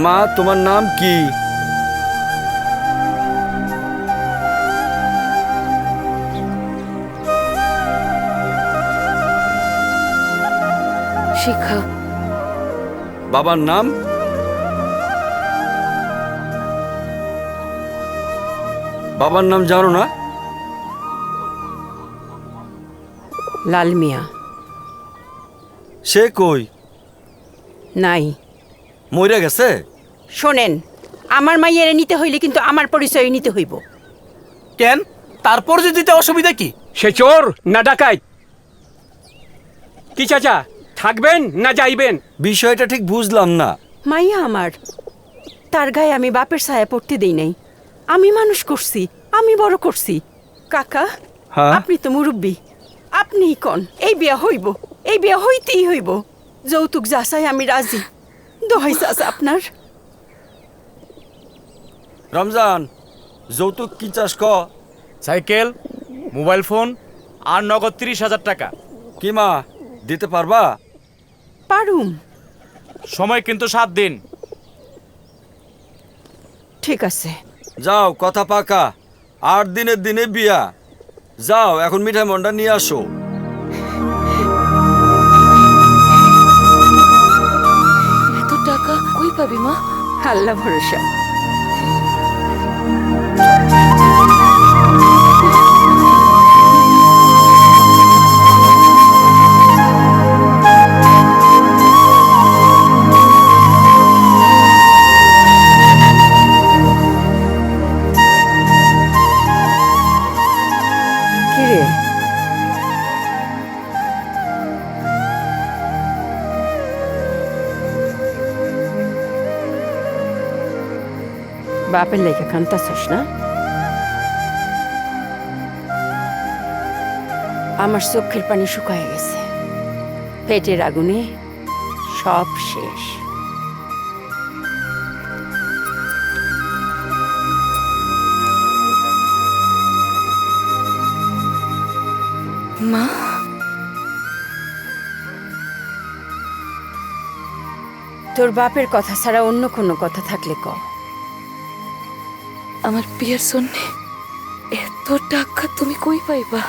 মা, তোমার নাম কি? শিখা। বাবার নাম? বাবার নাম জানো না? লাল মিয়া। সে কই? নাই। মইরা গেছে? শোনেন, আমার মাইয়েরে নিতে হইলে কিন্তু আমার পরিচয় নিতে হইব। কেন? তারপর যে দিতে অসুবিধা কি? সে চোর না ডাকাইত? কি চাচা, থাকবেন না যাইবেন? বিষয়টা ঠিক বুঝলাম না। মাইয়া আমার, তার গায়ে আমি বাপের ছায়া পড়তে দেই নাই। আমি মানুষ করছি, আমি বড় করছি। কাকা, হ্যাঁ? আপনি তো মুরব্বী, আপনিই কন এই বিয়া হইব, এই বিয়া হইতেই হইব। যৌতুক যা চাই আমি রাজি। দোহাই চাচা আপনার। রমজান, যৌতুক কি চাস ক? সাইকেল, মোবাইল ফোন আর নগদ 30,000 টাকা। কি মা, দিতে পারবা? পারুম। সময় কিন্তু 7 দিন। ঠিক আছে। যাও, কথা পাকা। 8 দিনের দিনে বিয়া। যাও, এখন মিঠাই মন্ডা নিয়ে আসো। এত টাকা কই পাবি মা? আল্লাহ ভরসা। কিরে, বাপের লেগে কান্তাছস না? আমার চোখের পানি শুকায় গেছে। পেটের আগুনে সব শেষ। মা, তোর বাপের কথা ছাড়া অন্য কোনো কথা থাকলে ক। আমার বিয়ের জন্য এত টাকা তুমি কই পাইবা?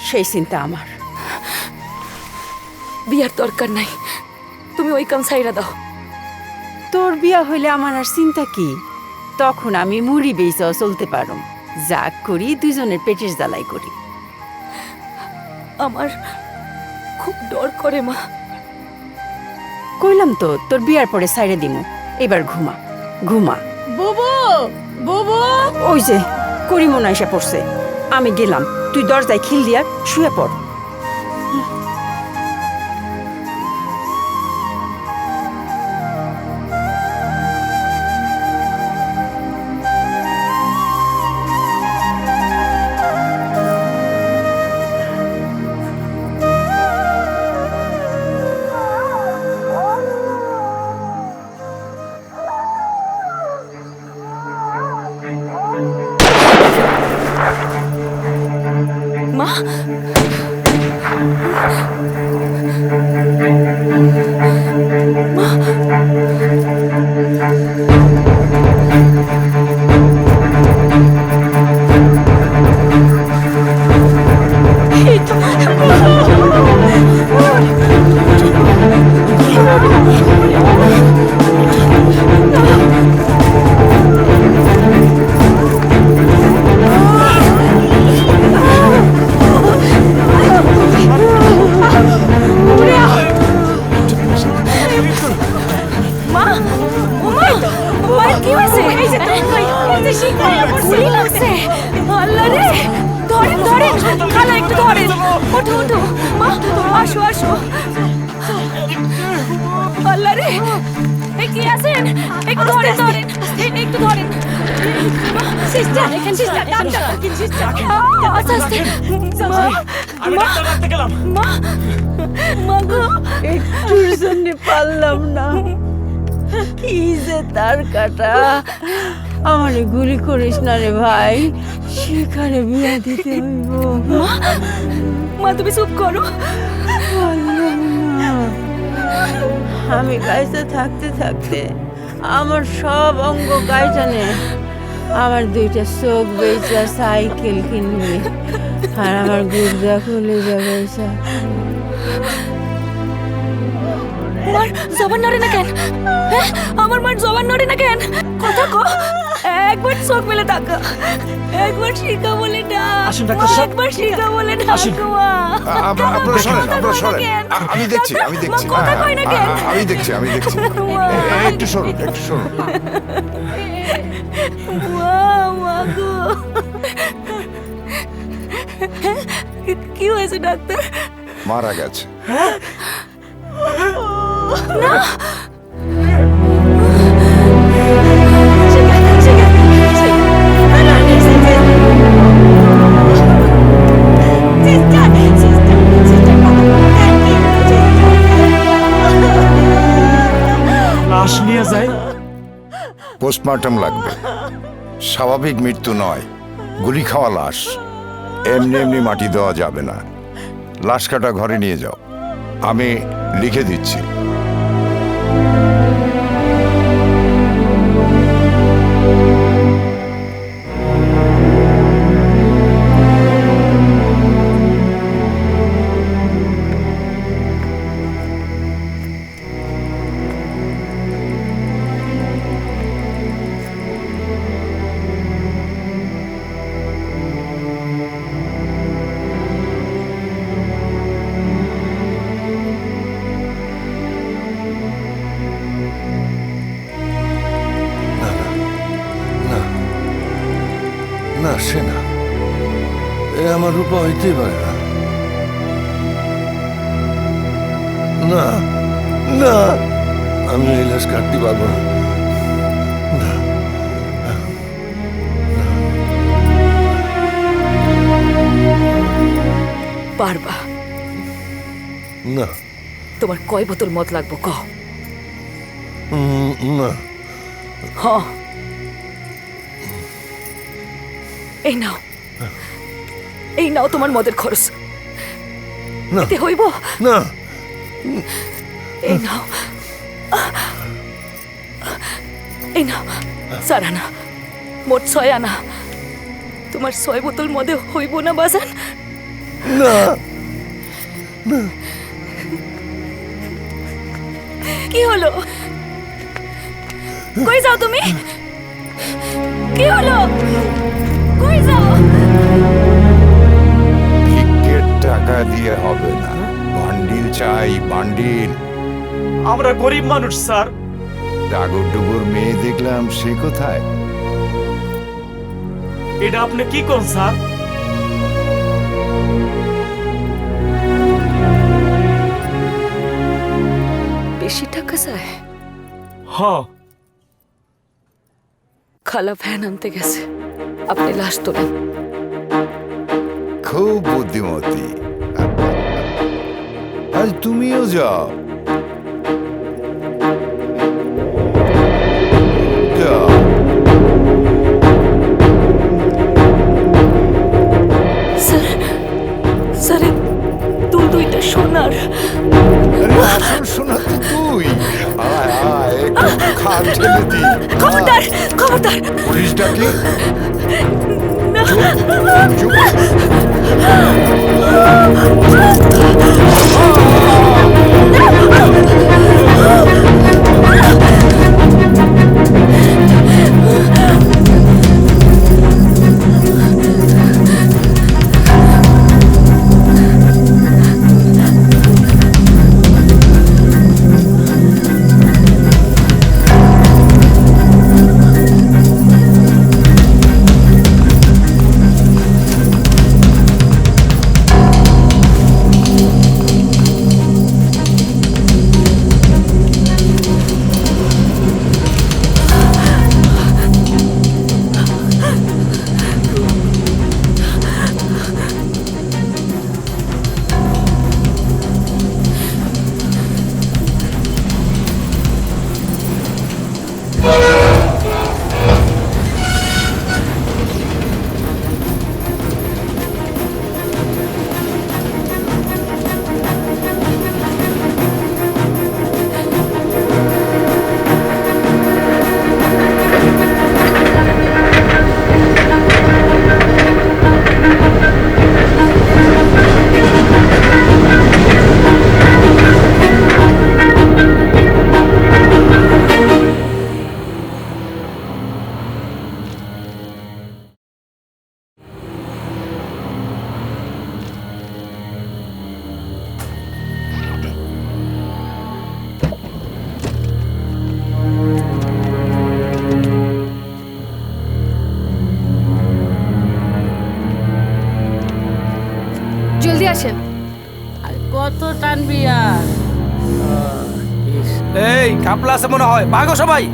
সেই চিন্তা আমার। বিয়ার দরকার নাই, তুমি ওই কাম ছাইরা দাও। তোর বিয়া হইলে আমার আর চিন্তা কি? তখন আমি মুড়ি বেচাও চলতে পারো। যা করি দুজনের পেটের জ্বালাই করি। আমার খুব ডর করে মা। কইলাম তো তোর বিয়ার পরে সাইরে দিমু। এবার ঘুমা, ঘুমা। বুবু, বুবু। ওই যে করিমন আইসা পড়ছে। আমি গেলাম, তুই দরজায় খিল দিয়া শুয়ে পড়। মা, কি হয়েছে? গুলি লাগছে। আল্লাহ রে, ধরেন ধরেন, খালা একটু ধরেন। ওঠো ওঠো মা, আসো আসো। আল্লাহ রে, কে আছেন? একটু ধরেন ধরেন, একটু ধরেন। Sister, sister, doctor, sister. আস্তে আস্তে। মা, আমি ডাক্তার ডাকতে গেলাম। মা, মা গো। একটুর জন্য পারলাম না। কি যে তার কাটা, আমারে গুলি করিস না রে ভাই, সেখানে বিয়া দিতে হইব। মা, মা তুমি চুপ করো। পারলাম না। আমি গাইতে থাকতে থাকতে আমার সব অঙ্গ গাইটানে, আমার দুইটা চোখ বেচা সাইকেল কিনবি, আর আমার গুর্দা খুলে যাবে। মার জবান নড়ে না কেন? হ্যাঁ, আমার মার জবান নড়ে না কেন? কথা কো, একবার চোখ মেলে তাকা, একবার শিখা বলে ডাক। আসুন ডাক্তার সাহেব। একবার শিখা বলে ডাক আসুন। গো মা। আপনারা শোনেন, আপনারা শোনেন। কেন? আমি দেখছি, আমি মা, দেখছি। কথা কয় না কেন? আমি দেখছি, আমি দেখছি। একটু সরুন, একটু সরুন। মা, মা গো। কি হয়েছে ডাক্তার? মারা গেছে। লাশ নিয়ে যায়। পোস্টমর্টম লাগবে। স্বাভাবিক মৃত্যু নয়, গুলি খাওয়া লাশ। এমনি এমনি মাটি দেওয়া যাবে না। লাশ কাটা ঘরে নিয়ে যাও, আমি লিখে দিচ্ছি। না, সে না, এ আমার রূপা হইতেই পারে না। না, না, আমি এই লাশ কাটতে পারবো না। না, পারবা? না, তোমার কয় বোতল মদ লাগবো কও? না, হ্যাঁ, এই নাও, এই নাও তোমার মদের খরচ। না, এতে হইব? না, এই নাও, এই নাও, 4 আনা, মোট 6 আনা। তোমার 6 বোতল মদে হইব না বাজান? না, কি হলো? কই যাও তুমি? কি হলো? কই যাও? ভিক্ষের টাকা দিয়ে হবে না, বান্ডিল চাই, বান্ডিল। আমরা গরিব মানুষ স্যার। ডাগর ডুগুর মেয়ে দেখলাম, সে কোথায়? এটা আপনি কি কোন স্যার? বেশি টাকা চাই? হ, খালা ভ্যান আনতে গেছে, আপনি লাশ তোলেন। খুব বুদ্ধিমতী। আজ তুমিও যাও। যাও। স্যার, স্যার, এই দুইটা সোনার। আরে আসল শোনা তো তুই। আয় আয়, একটু খাট ঠেলে দি। খবরদার, খবরদার। পুলিশ ডাকি? না। চুপ। যা। এই কাপলা আছে মনে হয়, ভাগো সবাই।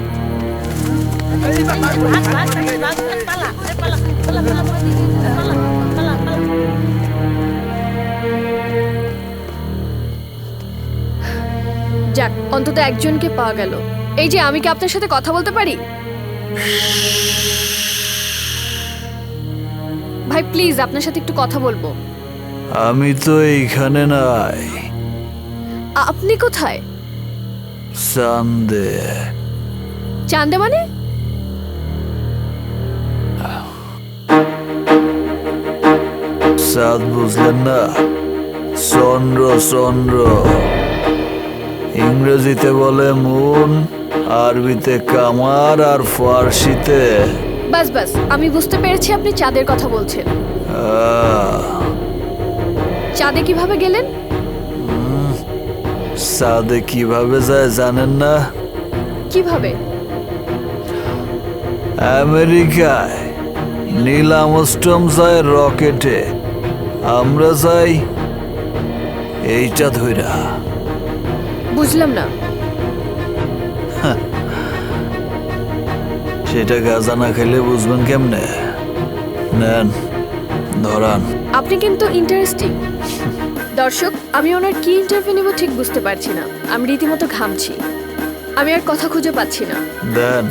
যাক, অন্তত একজনকে পাওয়া গেল। এই যে, আমি কি আপনার সাথে কথা বলতে পারি? ভাই প্লিজ, আপনার সাথে একটু কথা বলবো। আমি তো এইখানে নাই, আপনি কোথায়? চান্দে। চান্দে মানে? চাঁদ বুঝলেন না? চন্দ্র, চন্দ্র। ইংরেজিতে বলে মুন, আরবিতে কামার, আর ফার্সিতে বাস বাস, আমি বুঝতে পেরেছি আপনি চাঁদের কথা বলছেন। চাঁদে কিভাবে গেলেন? চাঁদে কিভাবে যায় জানেন না? কিভাবে? আমেরিকায় নীল আর্মস্ট্রং যায় রকেটে, আমরা যাই এইটা ধইরা। বুঝলাম না। সেটা গাঁজা না খেলে বুঝবেন কেমনে? নেন, ধরান। আপনি কিন্তু ইন্টারেস্টিং। দর্শক, আমি ওনার কি ইন্টারভিউ নেব ঠিক বুঝতে পারছি না। আমি রীতিমতো ঘামছি, আমি আর কথা খুঁজে পাচ্ছি না। দেন,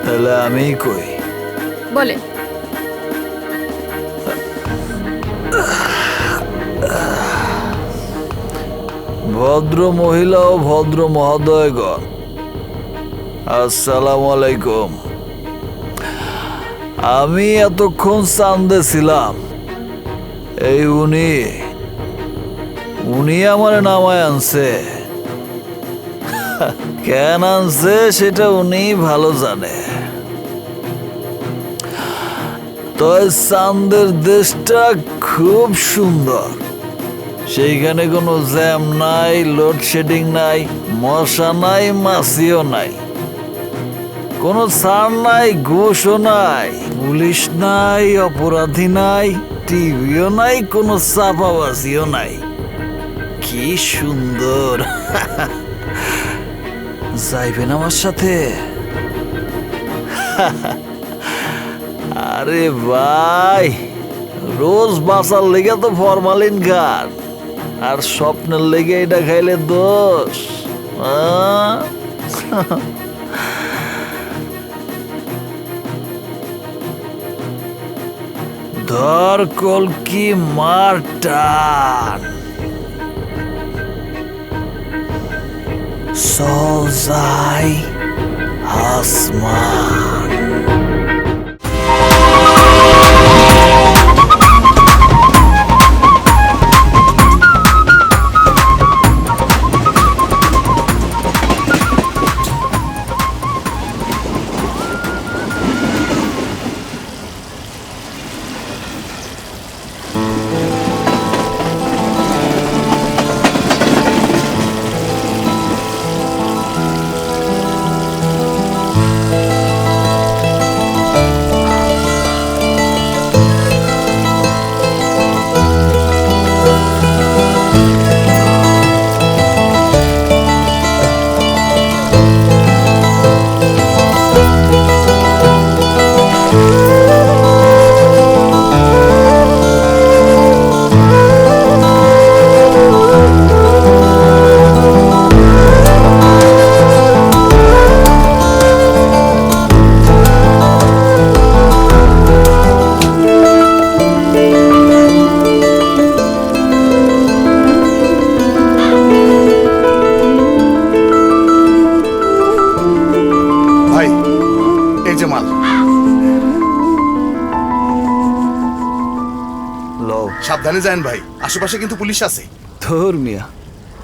তাহলে আমিই কই। বলেন। ভদ্র মহিলা ও ভদ্র মহোদয়গণ, আসসালামু আলাইকুম। আমি এতক্ষণ চান্দে ছিলাম। এই উনি আমার নামায় আনছে। কেন আনছে সেটা উনি ভালো জানে। তো চান্দের দেশটা খুব সুন্দর। সেইখানে কোনো জ্যাম নাই, লোডশেডিং নাই, মশা নাই, মাছিও নাই, কোনো ছাড় নাই, ঘুষও নাই, পুলিশ নাই, অপরাধী নাই, টিভিও নাই, কোনো চাপাবাজিও নাই। কি সুন্দর! যাইবেন আমার সাথে? আরে ভাই, রোজ বাঁচার লেগে তো ফরমালিন গান, আর স্বপ্নের লেগে এটা খাইলে দোষ। ধর কলকি মার টান, চল যাই আসমান। সাবধানে যান ভাই, আশেপাশে কিন্তু পুলিশ আছে। ধর মিয়া,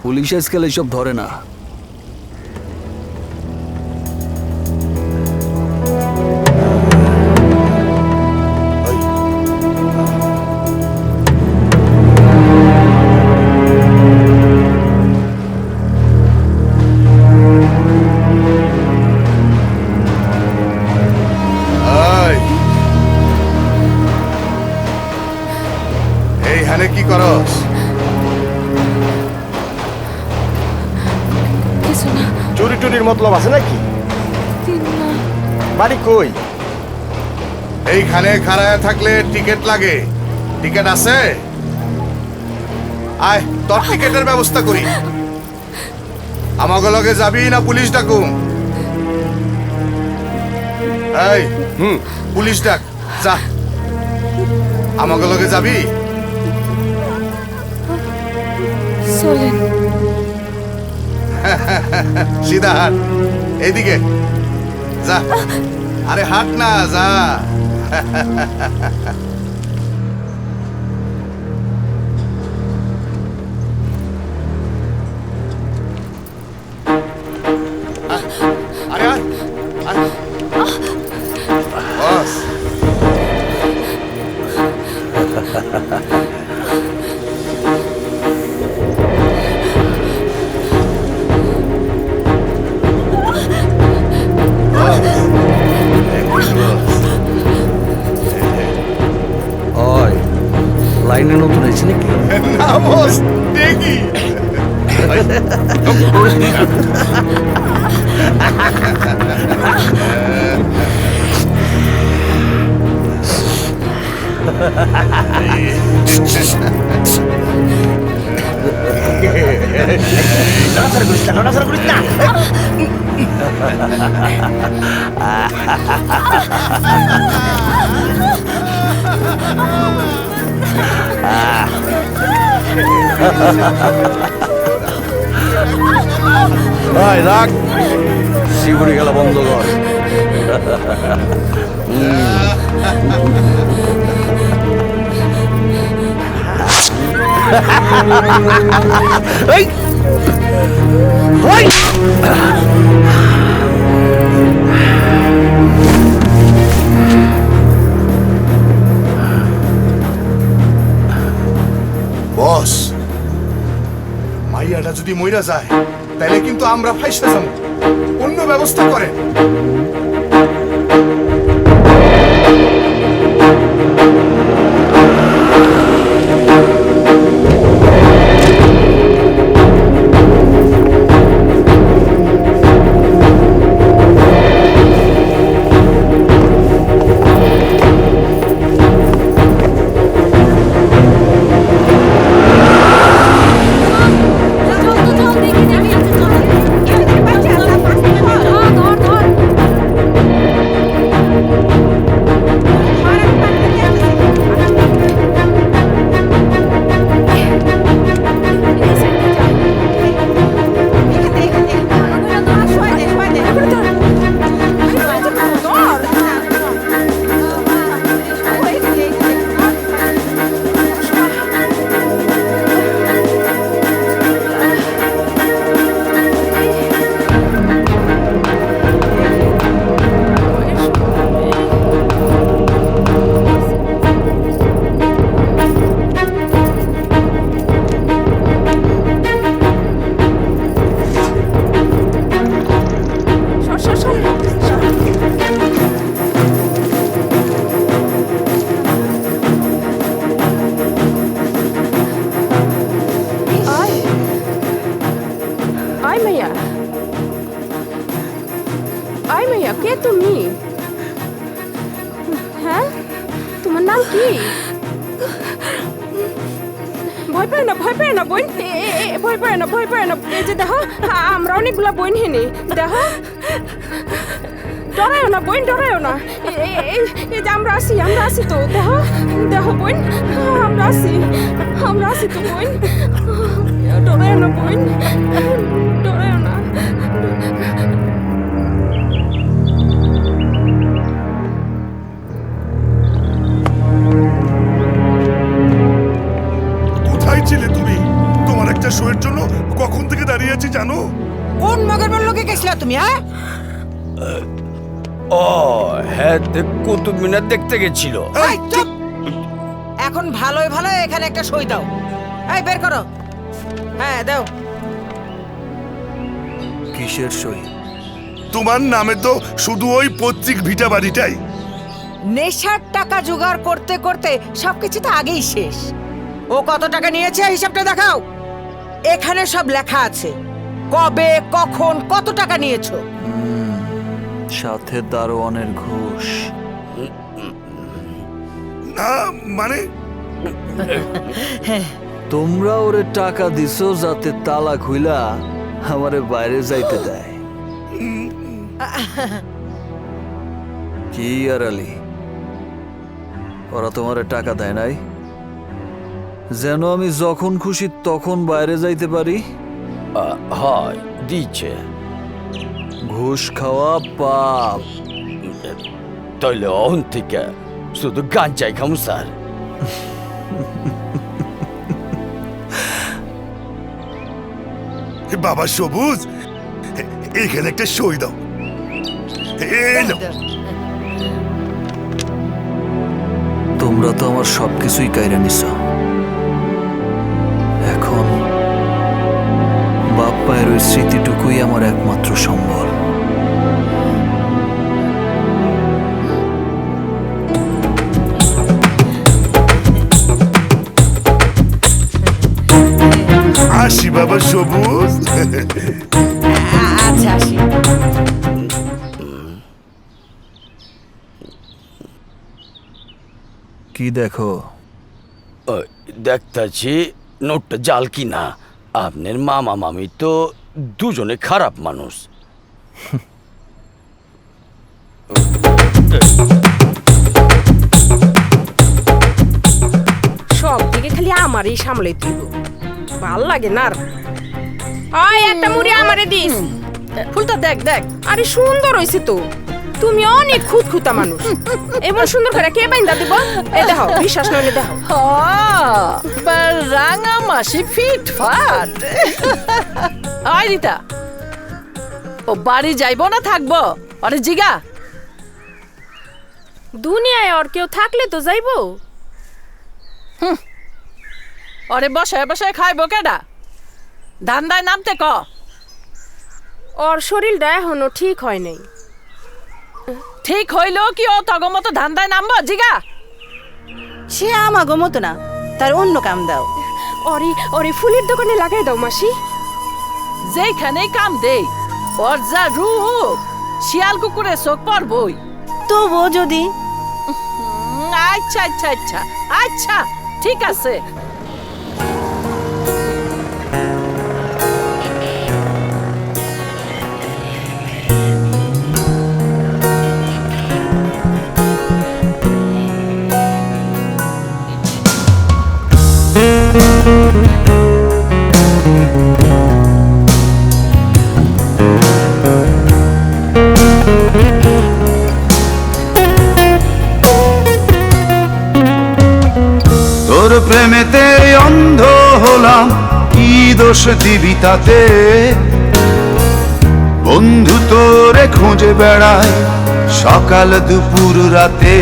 পুলিশ আজকাল এসব ধরে না। এইখানে কি করস? মতলব আছে নাকি? বাড়ি কই? এইখানে খাড়ায় থাকলে টিকিট লাগে। টিকিট আছে? আয় তোর টিকিটের ব্যবস্থা করি। আমাকে লগে যাবি না পুলিশ ডাকুম? এই পুলিশ ডাক, যা। আমাকে লগে যাবি? চলেন। সিধা হাট, এইদিকে যা। আরে হাট না, যা। আরে আয়, আয়। বস, ওই লাইনে নতুন হয়েছে নাকি? না বস, দেখি। ওই রাখ, শিগুড়ি খেলা বন্ধ কর। এই! ওই! বস, মাইয়াটা যদি মইরা যায় তাহলে কিন্তু আমরা ফাইসা যাবো। অন্য ব্যবস্থা করেন। কে তুমি? হ্যাঁ, তোমার নাম কি? ভয় পায় না, ভয় পায় না বোন, ভয় পায় না, ভয় পায় না। এই যে দেখো, আমরা অনেকগুলা বোন হেনে দেখো, ডরায়ও না বোন, ডরায়ও না। এই যে আমরা আসি তো, দেখো দেখো বোন, আমরা আসি তো বোন, ডরায়ও না বোন, ডরায়ও না। কোথায় ছিলে তুমি? তোমার একটা শোয়ের জন্য কখন থেকে দাঁড়িয়ে আছি জানো? কোন মগের বললোকে গেছিলা তুমি? হ্যাঁ, ও হ্যাঁ, কুতুব মিনার দেখতে গেছিল। চুপ! এখন ভালোই ভালো এখানে একটা সই দাও। এই বের করো। হ্যাঁ দাও। কিসের সই? তোমার নামে তো শুধু ওই পৈতৃক ভিটা বাড়িটাই। নেশার টাকা জোগাড় করতে করতে সবকিছু তো আগেই শেষ। ও কত টাকা নিয়েছে হিসাবটা দেখাও। এখানে সব লেখা আছে। কবে কখন কত টাকা নিয়েছো? সাথে দারোয়ানের ঘুষ। না মানে তোমরা ওরে টাকা দিছো যাতে তালা খুইলা আমারে বাইরে যাইতে দেয়। কি আর আলী, ওরা তোমারে টাকা দেয় নাই যেন আমি যখন খুশি তখন বাইরে যাইতে পারি? হয় দিচ্ছে। ঘুষ খাওয়া পাপ। তাইলে অহন থেকে শুধু গাঞ্জাই খাম স্যার। বাবা সবুজ, এখানে একটা সই দাও। এই নাও। তোমরা তো আমার সবকিছুই কাইরা নিছ। এখন বাপ মায়ের ওই স্মৃতিটুকুই আমার একমাত্র সম্বল। আসি বাবা সবুজ। আচ্ছা আসি। কি দেখো? দেখতেছি নোটটা জাল কিনা। আপনার মামা মামি তো দুজনে খারাপ মানুষ। সব দিকে খালি আমারই সামলাই তুইব, ভাল লাগে না আর। আয় একটা মুড়ি আমারে দিস। ফুলটা দেখ দেখ। আরে সুন্দর হইছে তো, তুমি অনেক খুঁতখুঁতা মানুষ। এমন সুন্দর করে কে বাইন্দা দিব? এ দেখো, বিশ্বাস নইলে দেখো। রাঙা মাসি ফিট ফাট। আয় রিতা, ও বাড়ি যাইবো না থাকবো? আরে জিগা। দুনিয়ায় আর কেউ থাকলে তো যাইবো। আরে বসায় বসায় খাইবো কেডা? ধান্দায় নামতে ক। ওর শরীরটা এখনো ঠিক হয় নাই। ঠিক হইলো কি ও তগমতো ধান্দায় নামবো? জিগা। সে আমাগো মতো না, তার অন্য কাম দাও। ওরে ফুলের দোকানে লাগাই দাও মাসি। যেখানে কাম দেই, ওর যা রূপ, শিয়াল কুকুরে চোখ পড়বই। তবু যদি আচ্ছা আচ্ছা আচ্ছা আচ্ছা ঠিক আছে। তোর প্রেমেতে অন্ধ হলাম, কি দোষ দিবি তাতে? বন্ধু তোরে খুঁজে বেড়ায় সকাল দুপুর রাতে।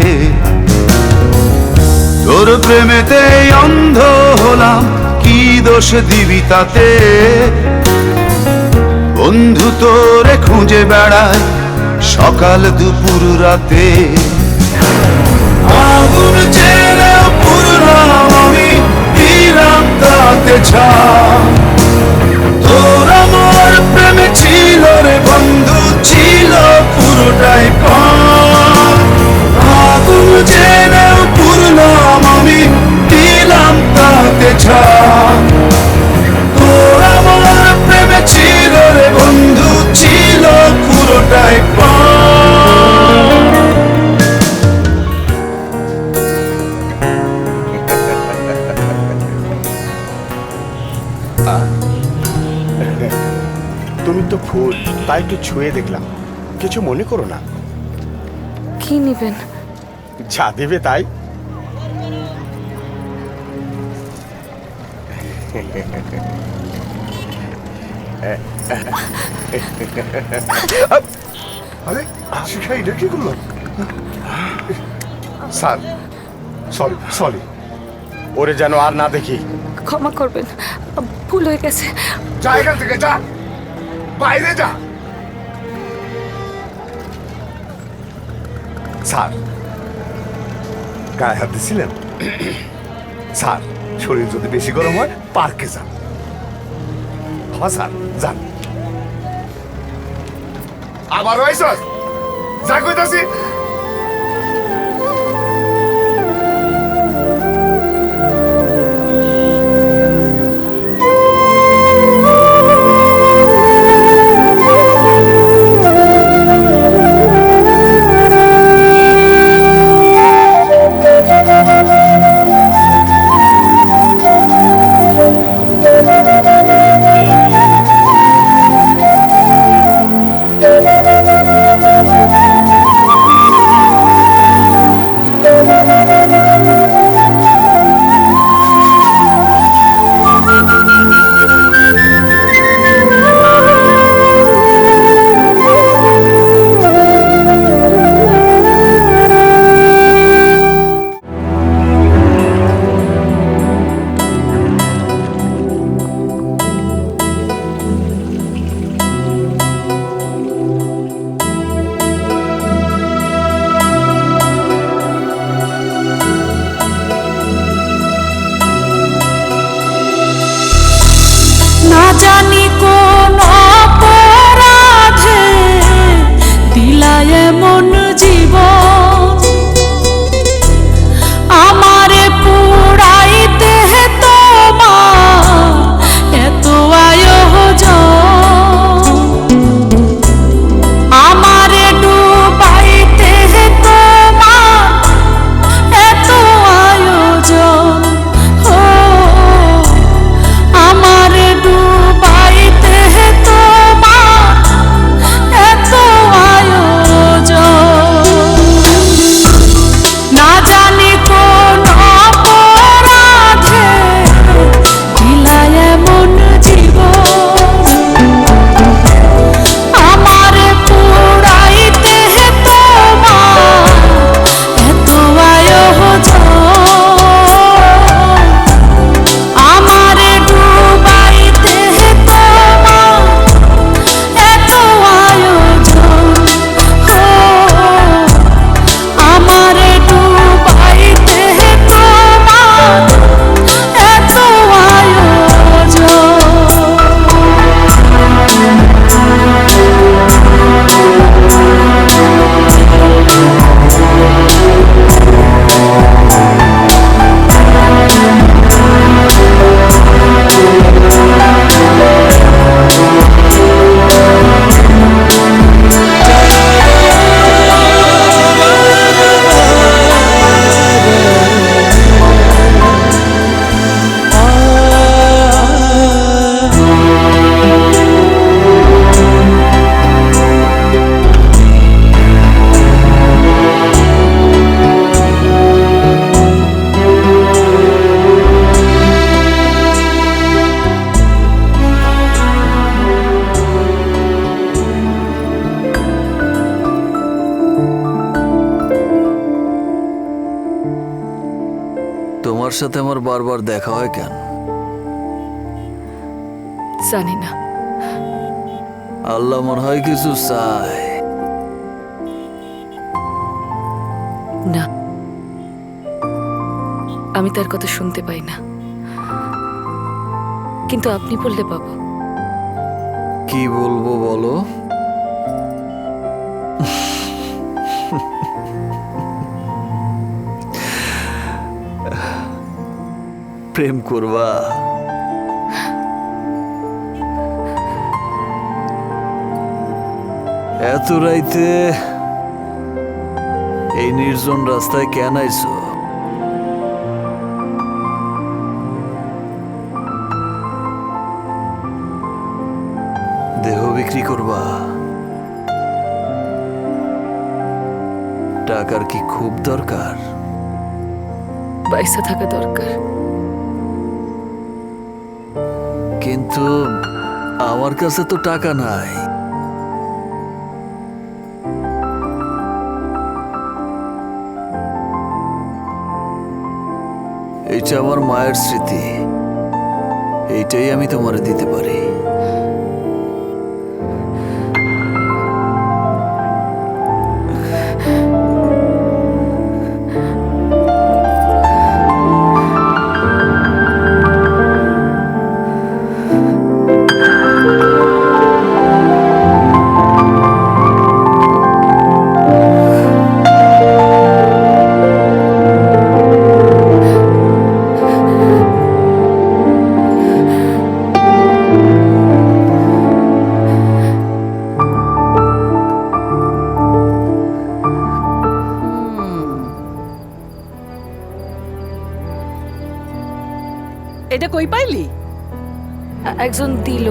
তোর প্রেমেতে অন্ধ হলাম, কি দোষ দিবি তাতে? বন্ধু তোরে খুঁজে বেড়ায় সকাল দুপুর রাতে। আগুন জেলে পুরলাম আমি, দিলাম তাতে ছাপ। তোর আমার প্রেমে ছিল রে বন্ধু, ছিল পুরোটাই পাপ। আগুন জেলে পুরলাম আমি, দিলাম তাতে ছাপ। তোর আমার প্রেমে ছিল রে বন্ধু, ছিল পুরোটাই পাপ। তুমি তো ফুল, তাই একটু ছুঁয়ে দেখলাম। কিছু মনে করো না। কি নিবেন? যা দেবে তাই। আরে শিখা এটা কি করলো? স্যার সরি সরি, ওরে যেন আর না দেখি। ক্ষমা করবেন, ভুল হয়ে গেছে। যা এখান থেকে, যা বাইরে যা। স্যার গায়ে হাত দিছিলেন? স্যার শরীর যদি বেশি গরম হয় পার্কে যান। হ্যাঁ স্যার যান। আবার আইছস যা কইতাছি। না জানি কোন অপরাধে দিলায় এমন জীবন, আমারে পুরাইতে তোমার এত আয়োজন, আমারে ডুবাইতে তোমার এত আয়োজন, আমারে ডুবাইতে তোমার এত আয়োজন। না জানি কোন অপরাধে দিলায় এমন জীবন, আমারে পুরাইতে তোমার এত আয়োজন, আমারে ডুবাইতে তোমার এত আয়োজন, আমারে ডুবাইতে তোমার এত তোমার সাথে আমার বারবার দেখা হয় কেন? জানি না। আল্লাহ মনে হয় কিছু চায়। না, আমি তার কথা শুনতে পাই না, কিন্তু আপনি বললে পাবো। কি বলবো বলো? প্রেম করবা? এত রাইতে এই নির্জন রাস্তায় কেন আইছো? দেহ বিক্রি করবা? টাকার কি খুব দরকার? পয়সা থাকা দরকার, কিন্তু আমার কাছে তো টাকা নাই। এইটা আমার মায়ের স্মৃতি, এইটাই আমি তোমারে দিতে পারি। এটা কই পাইলি? একজন দিল।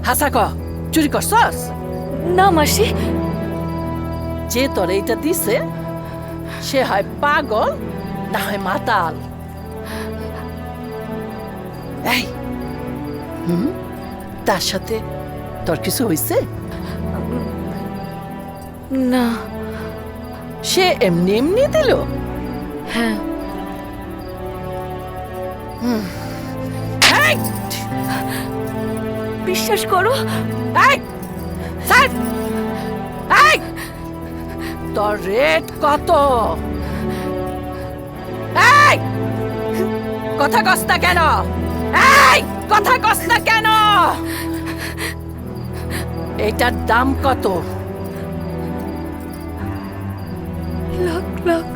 হাসা ক, চুরি করছস? না মাসি, যে তোর এইটা দিছে সে হয় পাগল না হয় মাতাল। এই তার সাথে তোর কিছু হইছে? না। সে এমনি এমনি দিল? হ্যাঁ। এই, বিশ্বাস করো। এই, ছাড়। এই, তোর রেট কত? এই, কথা কস না কেন? এই, কথা কস না কেন? এটার দাম কত? লাখ লাখ।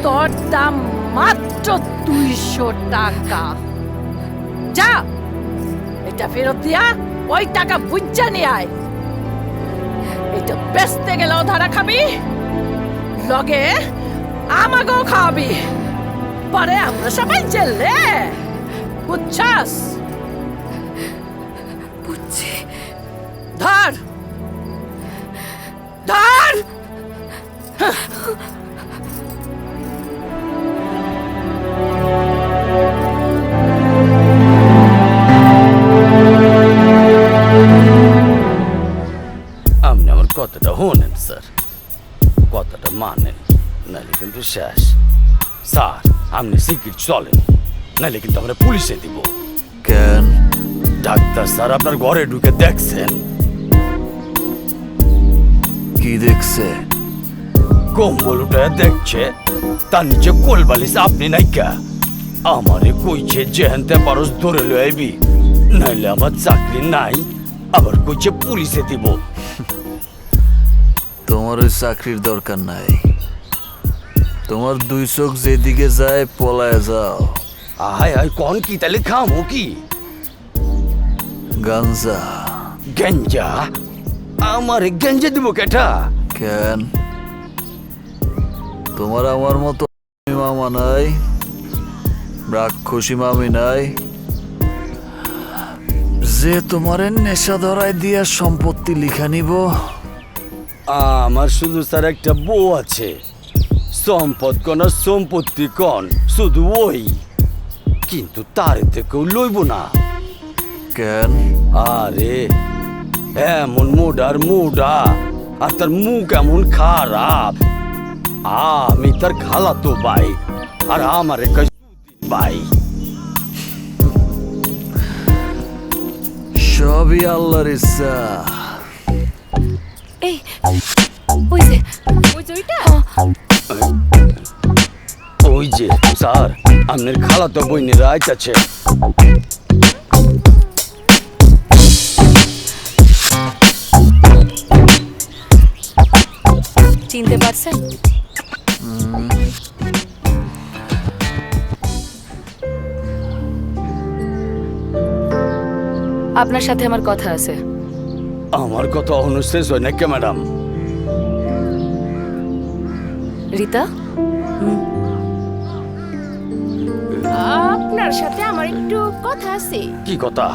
তোর দাম মাত্র 200 টাকা। যা, এটা ফেরত দিয়া ওই টাকা বুঝা নিয়ে আয়। এটা বেচতে গেলেও ধরা খাবি, লগে আমাকেও খাওয়াবি, পরে আমরা সবাই জেলে। বুঝছাস? বুঝছি। ধর ধর। আপনি আমার কথাটা শোনেন স্যার, কথাটা মানেন, নাহলে কিন্তু শেষ। স্যার আপনি সিকিট চলেন, নাহলে কিন্তু আমরা পুলিশে দিব। কেন? ডাক্তার স্যার আপনার ঘরে ঢুকে দেখছেন। কি দেখছে? কম্বল উঠে দেখছে, তার নিচে কোলবালিশ আপনি নাইকা। আমারে কইছে যেহেনতে পারস ধরে লই আইবি, নাইলে আমার চাকরি নাই। আবার কইছে পুলিশে দিব। তোমার ওই চাকরির দরকার নাই। তোমার 2 চোখ যেদিকে যায় পলায় যাও। আয় আয় কোন কি তাহলে খামো কি? গাঞ্জা। গেঞ্জা? আমারে গেঞ্জা দিব কেটা? কেন? তোমার আমার মতো মামা নাই, রাক্ষসী মামি নাই যে তোমারে নেশা ধরায় দিয়া সম্পত্তি লিখা নিব। আমার শুধু স্যার একটা বউ আছে, সম্পদ কোন সম্পত্তি কন শুধু ওই, কিন্তু তার থেকেও লইব না। কেন? আরে এমন মোডার মোডা, আর তার মুখ এমন খারাপ। আমি তার খালাতো ভাই, আর আমারে কয় ভাই। সবই আল্লাহর ইচ্ছা। এই ওই যে ওইটা। ওই যে স্যার আপনার খালাতো বইনেরা আইতাছে। চিনতে পারছেন? আপনার সাথে আমার কথা আছে। আমার কথা অনুশেষ হয় নাকি ম্যাডাম? রিতা, আপনার সাথে আমার একটু কথা আছে। কি কথা?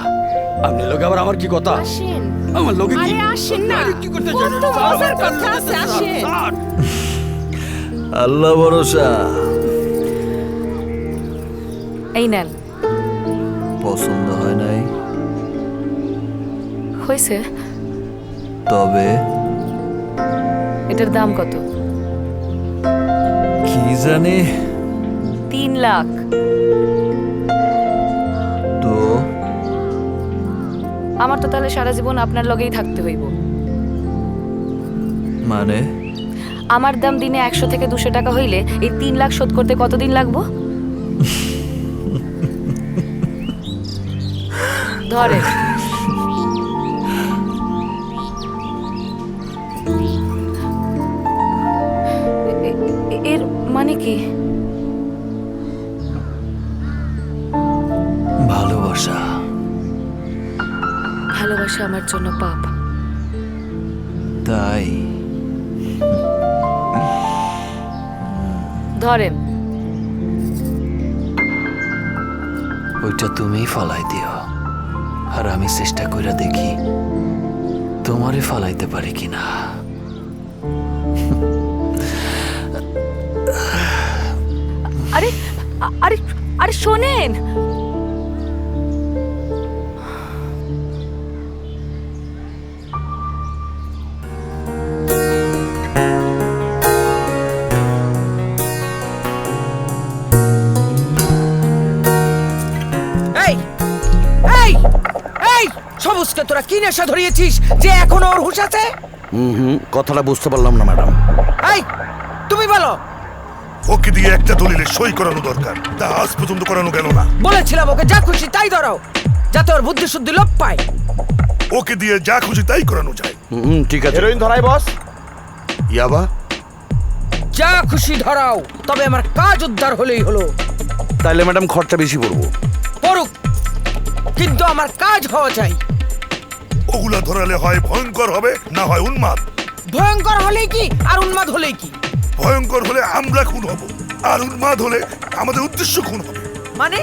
আপনি লোক আবার আমার কি কথা? আসেন। আমার লোকে কি? আরে আসেন না, আরে কি করতে চান? কত মজার কথা আছে, আসেন। আল্লাহ ভরসা। এই নেন। পছন্দ হয় নাই? হয়েছে। তবে এটার দাম কত? কি জানি। 3 লাখ। তো আমার তো তাহলে সারা জীবন আপনার লগেই থাকতে হইব। মানে? আমার দাম দিনে 100 থেকে 200 টাকা হইলে এই 3 লাখ শোধ করতে কতদিন লাগবো? ধরে এর মানে কি? ভালোবাসা। ভালোবাসা আমার জন্য পাপ। তাই ধরেন। ওইটা তুমিই ফালাই দিও, আর আমি চেষ্টা করে দেখি তোমারে ফালাইতে পারি কিনা। আরে আরে আরে শোনেন, এই এই এই সবুজকে তোরা কি নেশা ধরিয়েছিস যে এখনো ওর হুঁশ আছে? কথাটা বুঝতে পারলাম না ম্যাডাম। এই তুমি বলো। ওকে দিয়ে একটা দলিলে সই করানো দরকার, তা আজ পর্যন্ত করানো গেল না। বলেছিলাম ওকে যা খুশি তাই ধরাও, যাতে ওর বুদ্ধি শুদ্ধি লোপ পায়। ওকে দিয়ে যা খুশি তাই করানো যায়। ঠিক আছে। হেরোইন ধরাই বস। ইয়াবা? যা খুশি ধরাও, তবে আমার কাজ উদ্ধার হলেই হলো। তাইলে ম্যাডাম খরচা বেশি পড়বো। পড়ুক, কিন্তু আমার কাজ হওয়া চাই। ওগুলা ধরালে হয় ভয়ঙ্কর হবে, না হয় উন্মাদ। ভয়ঙ্কর হলেই কি আর উন্মাদ হলেই কি? ভয়ঙ্কর হলে আমরা খুন হব, আর উন্মাদ হলে আমাদের উদ্দেশ্য খুন হবে। মানে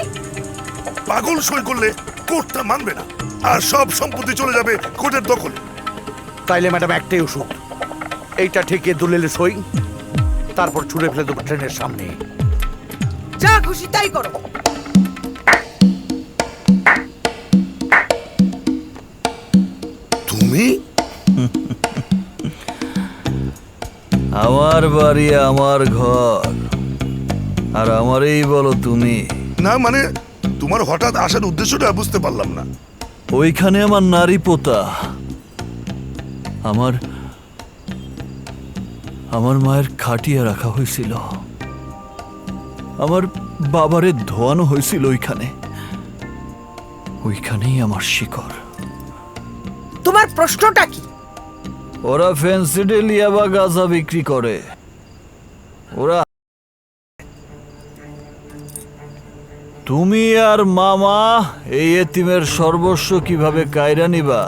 পাগল সই করলে কোর্টটা মানবে না, আর সব সম্পত্তি চলে যাবে কোর্টের দখলে। তাইলে ম্যাডাম একটাই ওষুধ, এইটা ঠেকে দলিলে সই, তারপর ছুড়ে ফেলে দেবো ট্রেনের সামনে। যা খুশি তাই করো। তুমি আমার বাড়ি, আমার ঘর, আর আমারই বলো তুমি। না মানে তোমার হঠাৎ আসার উদ্দেশ্যটা বুঝতে পারলাম না। ওইখানে আমার নারী পোতা, আমার আমার মায়ের খাটিয়া রাখা হয়েছিল, আমার বাবারে ধোয়ানো হয়েছিল ওইখানে, ওইখানেই আমার শিকড়। তোমার প্রশ্নটা কি? ওরা ফেন্সিডিল ইয়াবা গাঁজা বিক্রি করে, ওরা। তুমি আর মামা এই এতিমের সর্বস্ব কিভাবে কায়রা নিবা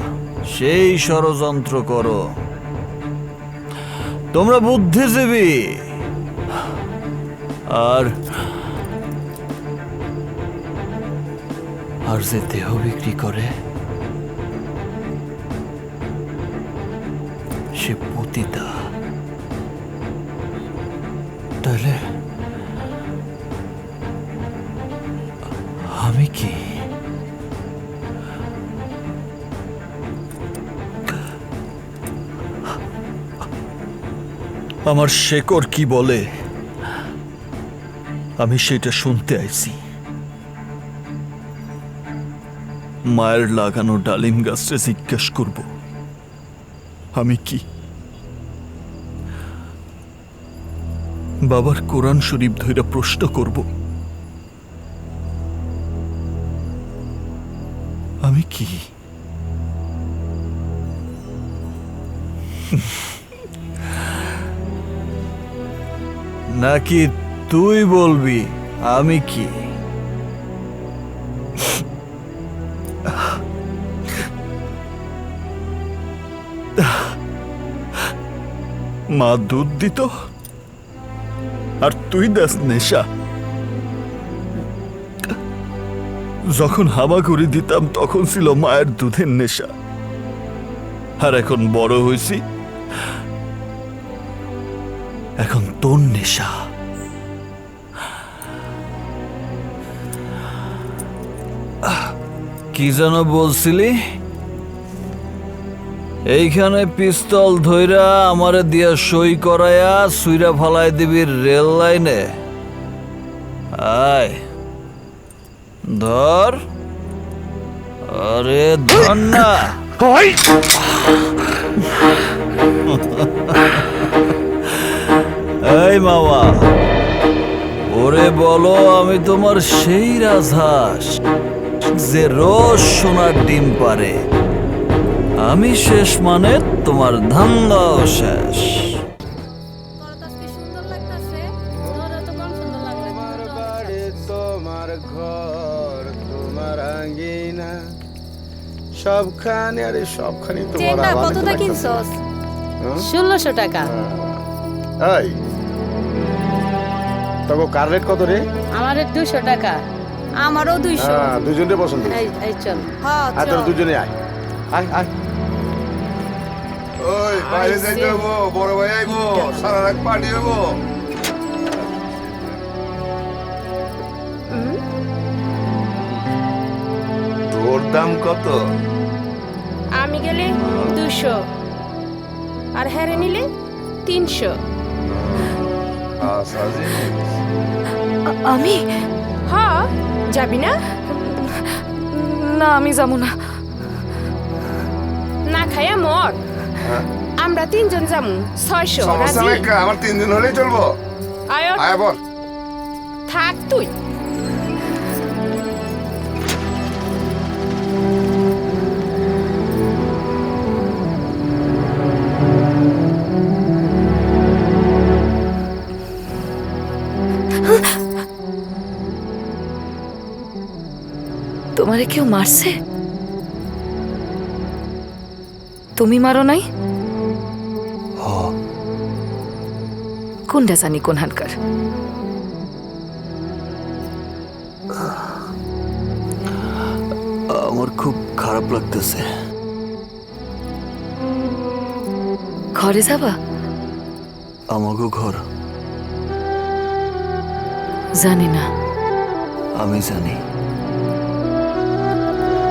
সেই ষড়যন্ত্র করো। তোমরা বুদ্ধিজীবী, আর আর যে দেহ বিক্রি করে সে পতিতা। তাহলে আমি কি? আমার শেকড় কি বলে আমি সেটা শুনতে আইছি। মায়ের লাগানো ডালিম গাছটা জিজ্ঞেস করব আমি কি? বাবার কোরআন শরীফ ধইরা প্রশ্ন করব আমি কি? নাকি তুই বলবি আমি কি? মা দুধ দিত আর তুই দাস নেশা। যখন হামাগুড়ি দিতাম তখন ছিল মায়ের দুধের নেশা, আর এখন বড় হয়েছি এখন তোর নেশা। কি যেন বলছিলি? এইখানে পিস্তল ধইরা আমারে দিয়া সই করায়া সুইরা ফালাই দিবি রেল লাইনে। আয় ধর, আরে ধর না। এই মামা, ওরে বলো আমি তোমার সেই রাজহাঁস যে রোজ সোনার ডিম পারে। আমি শেষ মানে তোমার ধান্দাও শেষ। তোমার ঘর, তোমার আঙ্গিনা, সবখানে, আরে সবখানে তোমার। কতটা কিনছস? 1600 টাকা। এই তবে কার রেট কত রে? আমার 200 টাকা। আমারও 200। হ্যাঁ, দুজনকে পছন্দ। এই চল। হ্যাঁ আর তোর দুজনে আয় আয় আয়। ওই বাইরে যাইতে হবো, বড় ভাই আইবো, সারা রাত পার্টি হবো। তোর দাম কত? আমি গেলে 200 আর হেরে নিলে 300। আমি হ্যাঁ, যাবি না? না, আমি যাবো না। না খাইয়া মর। আমরা 3 জন যামু, 600। সমস্যা রাজি? নাই, আমার 3 দিন হলেই চলবো। আয় আয় বল। থাক তুই। তোমারে কেউ মারছে? তুমি মারো নাই? কোনটা জানি কোন হানকার। আমার খুব খারাপ লাগতেছে। ঘরে যাবা? আমাকে ঘর। জানি না। আমি জানি।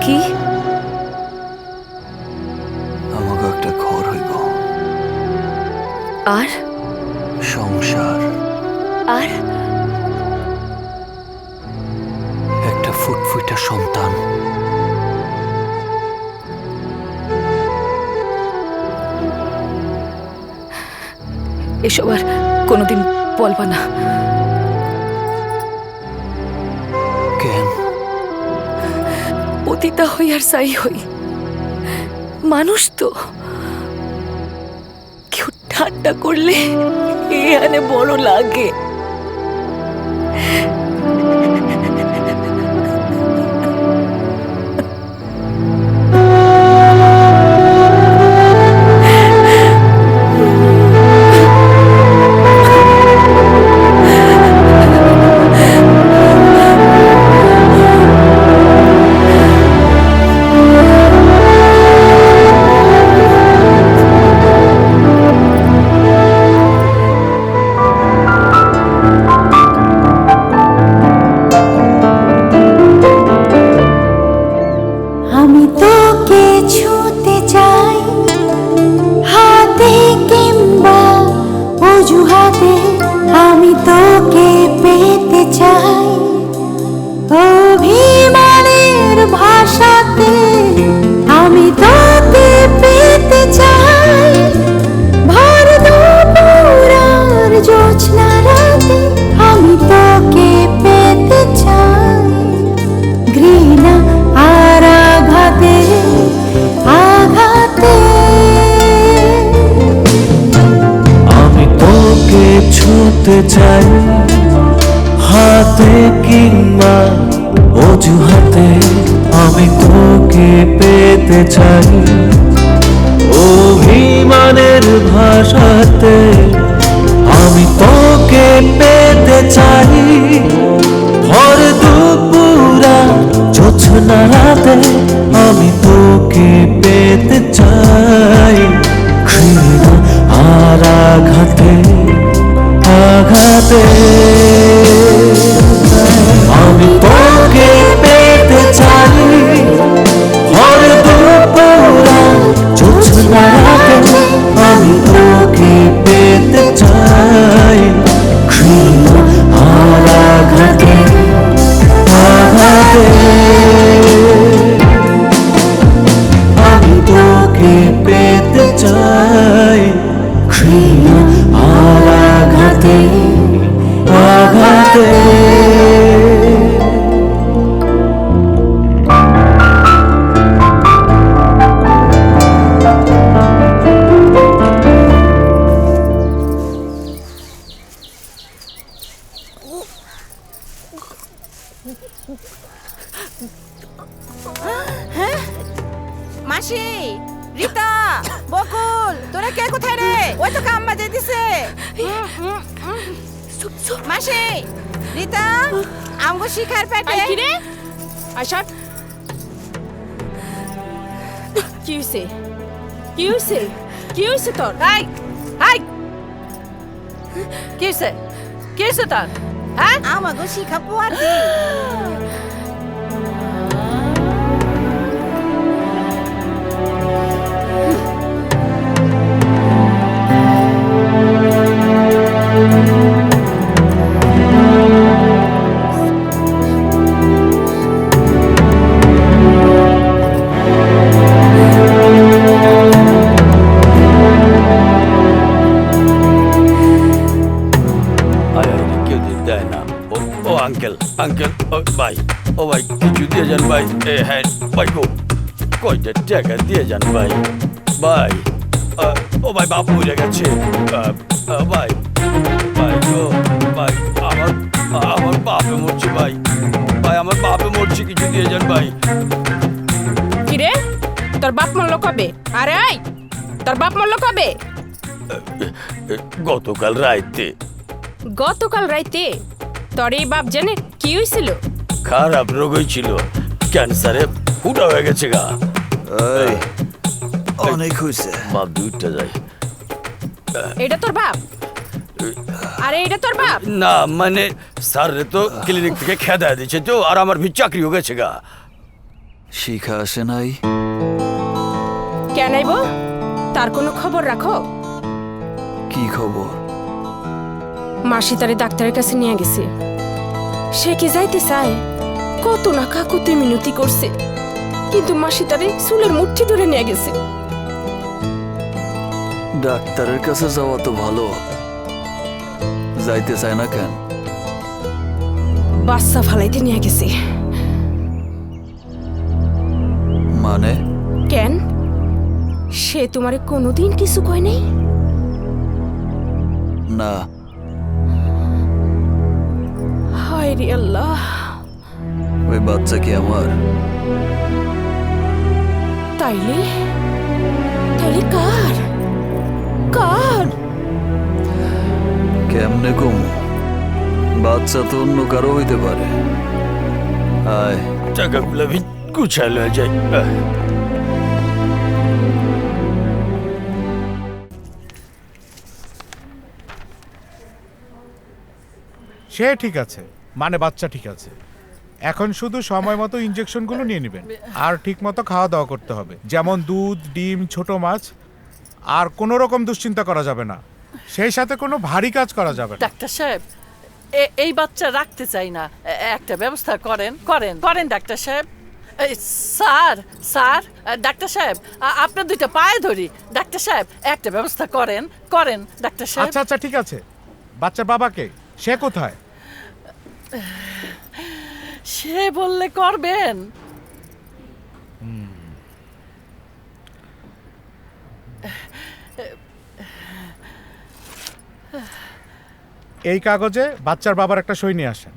কি? আমাকে একটা ঘর হইব। আর? সংসার। আর? একটা ফুটফুটা সন্তান। এসব আর কোনোদিন বলবা না। কেন? পতিতা হই আর সাই হই, মানুষ তো। কেউ ঠাট্টা করলে এখানে বড় লাগে। ছুঁতে চাই হাতে কিংবা অজুহাতে, আমি তোকে পেতে চাই অভিমানের ভাষাতে। আমি তোকে পেতে চাই ভর দুপুরা জোছনা রাতে, আমি তোকে পেতে চাই ঘৃণা আর আঘাতে আঘাতে। আমি তোকে পেতে চাই ভর দুপুরা জোছনা রাতে, আমি তোকে পেতে চাই ঘৃণা আর আঘাতে আঘাতে। আমি তোকে পেতে চাই ঘৃণা আর আঘাতে আঘাতে। মাসি, রিতা, বকুল, তোরা কে কোথায় রে? ওই তো কাম বাজে দিছে। মাসি রিতা আমগো শিখার পেটে কি রে আশা কি হইছে কি হইছে কি হইছে তোর হাই হাই কিসে কিসে তার হ্যাঁ আমাগো শিখা পোয়াতি কেউ দেয় না ও আঙ্কেল আঙ্কেল ও ভাই কিছু দিয়ে যান ভাই হ্যাঁ ভাই কয়টা টাকা দিয়ে যান ভাই ভাই ও ভাই বাপ মরে গেছে ভাই ভাই ও ভাই আমার বাপে মরছে ভাই আমার বাপে মরছে কিছু দিয়ে যান ভাই কি রে তোর বাপ মরল কবে আরে আই তোর বাপ মরল কবে গতকাল রাইতে গতকাল রাইতে তোর এই বাপ জানে কি হইছিল খারাপ রোগ হয়েছিল ক্যান্সারে ফুটা হয়ে গেছে গা এই অনেক হয়েছে বাপ দুইটা যায় এটা তোর বাপ আরে এটা তোর বাপ না মানে স্যার তো ক্লিনিক থেকে খেদা দিচ্ছে তো আর আমার ভি চাকরি হয়ে গেছে গা শিখা আসে নাই কেন আইব তার কোনো খবর রাখো কি খবর মাসি তারে ডাক্তারের কাছে নিয়ে গেছে সে কি যাইতে চায় কত না কাকুতি মিনতি করছে কিন্তু মাসি তারে চুলের মুঠি ধরে নিয়ে গেছে ডাক্তারের কাছে যাওয়া তো ভালো যাইতে চায় না কেন বাচ্চা ফালাইতে নিয়ে গেছে মানে কেন সে তোমারে কোনোদিন কিছু কয় নাই না হায় রে আল্লাহ ওই বাচ্চা কি আমার তাইলে তাইলে কার কার কেমনে কম বাচ্চা তো অন্য কারো হইতে পারে আয় টাকাগুলো ভি গুছায় লয়ে যায় সে ঠিক আছে মানে বাচ্চা ঠিক আছে এখন শুধু সময় মতো ইনজেকশনগুলো নিয়ে নেবেন আর ঠিক মতো খাওয়া দাওয়া করতে হবে যেমন দুধ ডিম ছোট মাছ আর কোনো রকম দুশ্চিন্তা করা যাবে না সেই সাথে কোনো ভারী কাজ করা যাবে না ডাক্তার সাহেব এই বাচ্চা রাখতে চাই না একটা ব্যবস্থা করেন করেন করেন ডাক্তার সাহেব স্যার স্যার ডাক্তার সাহেব আপনার দুইটা পায়ে ধরি ডাক্তার সাহেব একটা ব্যবস্থা করেন করেন ডাক্তার সাহেব আচ্ছা আচ্ছা ঠিক আছে বাচ্চার বাবাকে সে কোথায় সে বললে করবেন এই কাগজে বাচ্চার বাবার একটা সই নিয়ে আসেন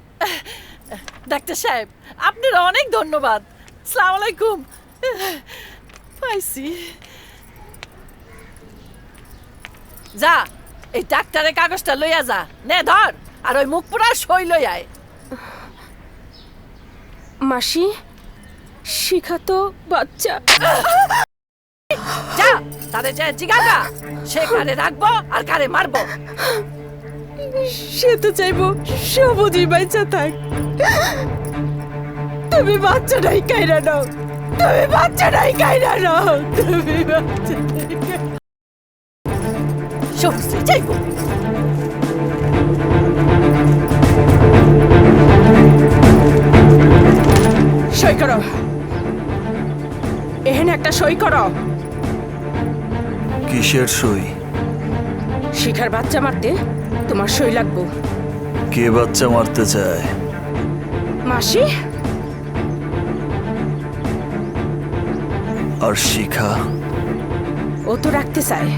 ডাক্তার সাহেব আপনার অনেক ধন্যবাদ আসসালামু আলাইকুম পাইছি যা এই ডাক্তারের কাগজটা লইয়া যা নে ধর আর ওই মুখ পুরা সই লই আয় মাসি শিখা তো বাচ্চা যা তারে যায় জিগাগা সে কারে রাখবো আর কারে মারবো সে তো চাইবো সবুজই বাইচা থাক তুমি বাচ্চাটাই কাইরা নাও তুমি বাচ্চাটাই কাইরা নাও তুমি বাচ্চাটাই সবুজ চাইবো সই করো এখানে একটা সই করো কিসের সই শিখার বাচ্চা মারতে তোমার সই লাগবো কে বাচ্চা মারতে চায় মাসি আর শিখা ও তো রাখতে চায়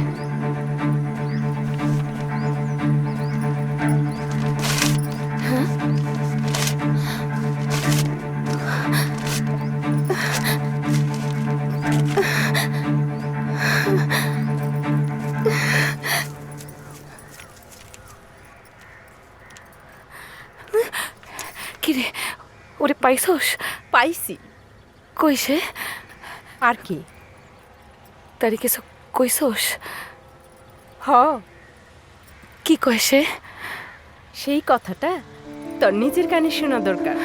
পাইছস? পাইছি। কইছে? আর কি? তারি কিছু কইছস? হ, কি কইছে? সেই কথাটা তোর নিজের কানে শোনা দরকার।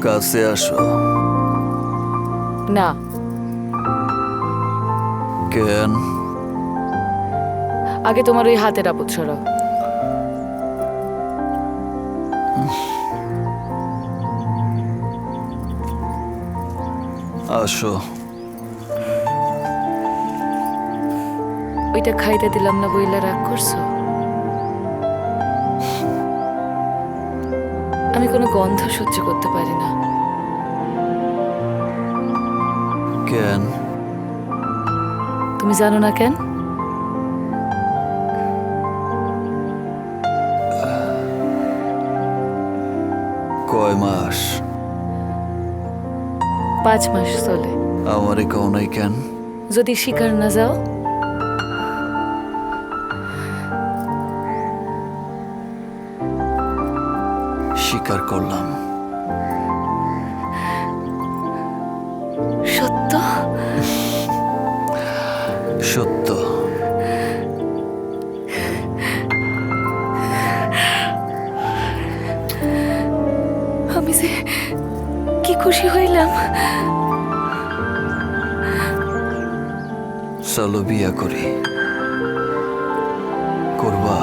কাছে আসো। না, কেন? আগে তোমার ওই হাতের আপদ সরাও। আসো। ওইটা খাইতে দিলাম না বইলা রাগ করছো? আমি কোনো গন্ধ সহ্য করতে পারি না। কেন? তুমি জানো না কেন? কয় মাস? 5 মাস চলে। আমারে কও নাই কেন? যদি শিকার না যাও? স্বীকার করলাম। সত্য? সত্য। আমি যে কি খুশি হইলাম। চলো বিয়া করি। করবা?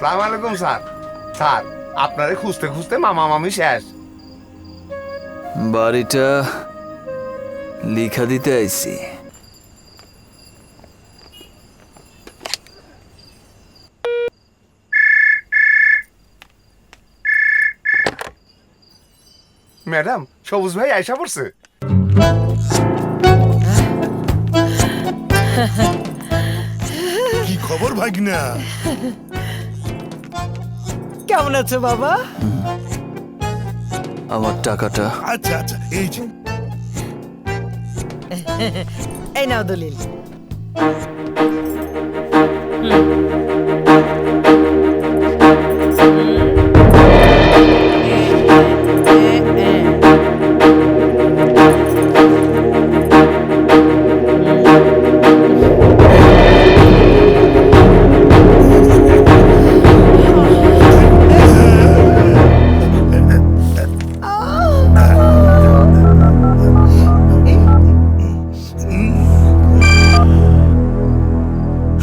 সালাম আলাইকুম স্যার। স্যার, আপনারে খুঁজতে খুঁজতে মামা মামি শেষ। বাড়িটা লিখা দিতে আইছি। ম্যাডাম, সবুজ ভাই আয়সা পড়ছে। কি খবর ভাগনা? কেমন আছো বাবা? আমার টাকাটা। আচ্ছা আচ্ছা, এই যে এই নাও দলিল।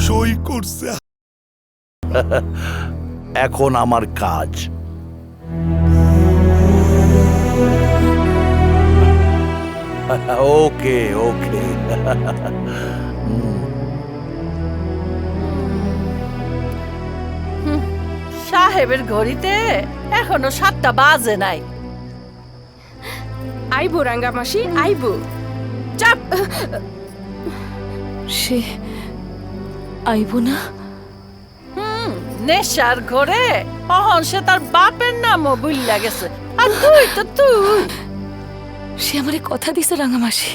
সই করছে। এখন আমার কাজ। ওকে ওকে। সাহেবের ঘড়িতে এখনো 7টা বাজে নাই। আইবো রাঙ্গামাসি, আইবো। চাপ। সে আইবো না? নেশার ঘরে অহন সে তার বাপের নামও ভুইল্লা গেছে। আর তুই তো তুই। সে আমারে কথা দিছে রাঙামাসি,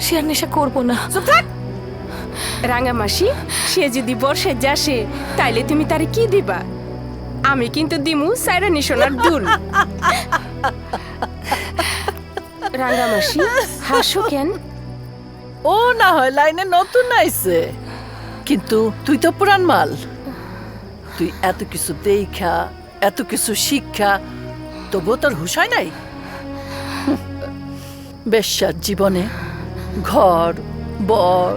সে আর নেশা করবো না। চুপ থাক। রাঙ্গামাসি, সে যদি বর্ষে যাসে তাইলে তুমি তারে কি দিবা? আমি কিন্তু দিমু সাইরানি সোনার দুল। রাঙ্গামাসি, হাসো কেন? ও না হয় লাইনে নতুন আইছে, কিন্তু তুই তো পুরান মাল। তুই এত কিছু দেখা, এত কিছু শিক্ষা, তবুও তোর হুঁশ হয় নাই। বেশ্যার জীবনে ঘর, বর,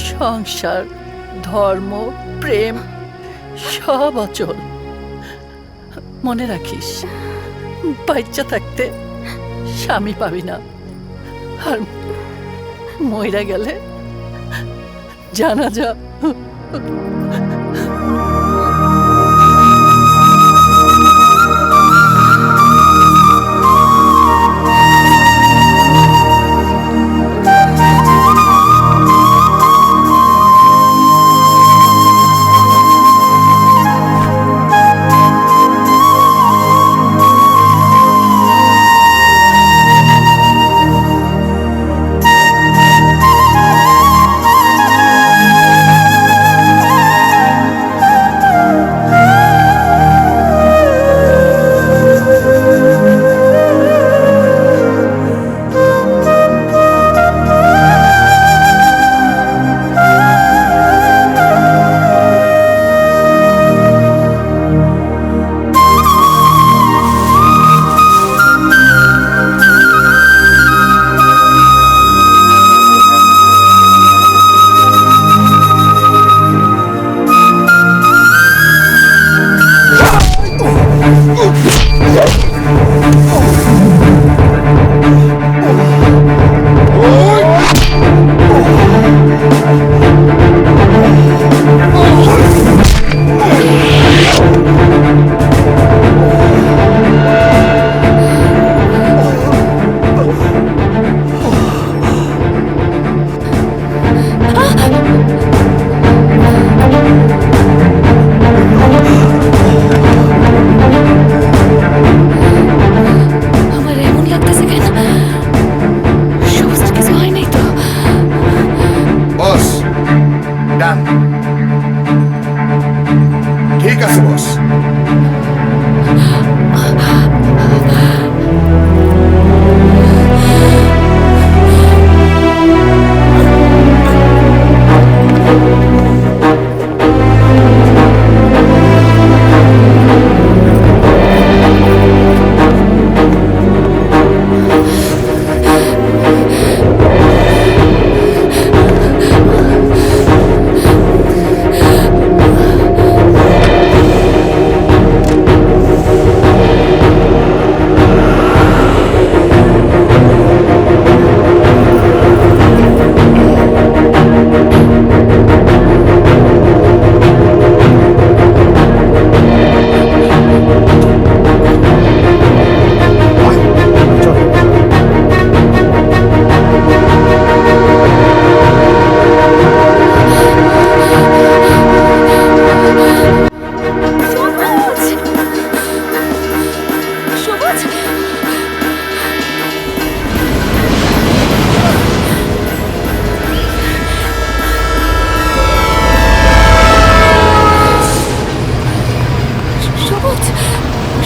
সংসার, ধর্ম প্রেম সব অচল। মনে রাখিস, বাচ্চা থাকতে স্বামী পাবি না, আর মইরা গেলে জানাজা। ঠিক আছে বস।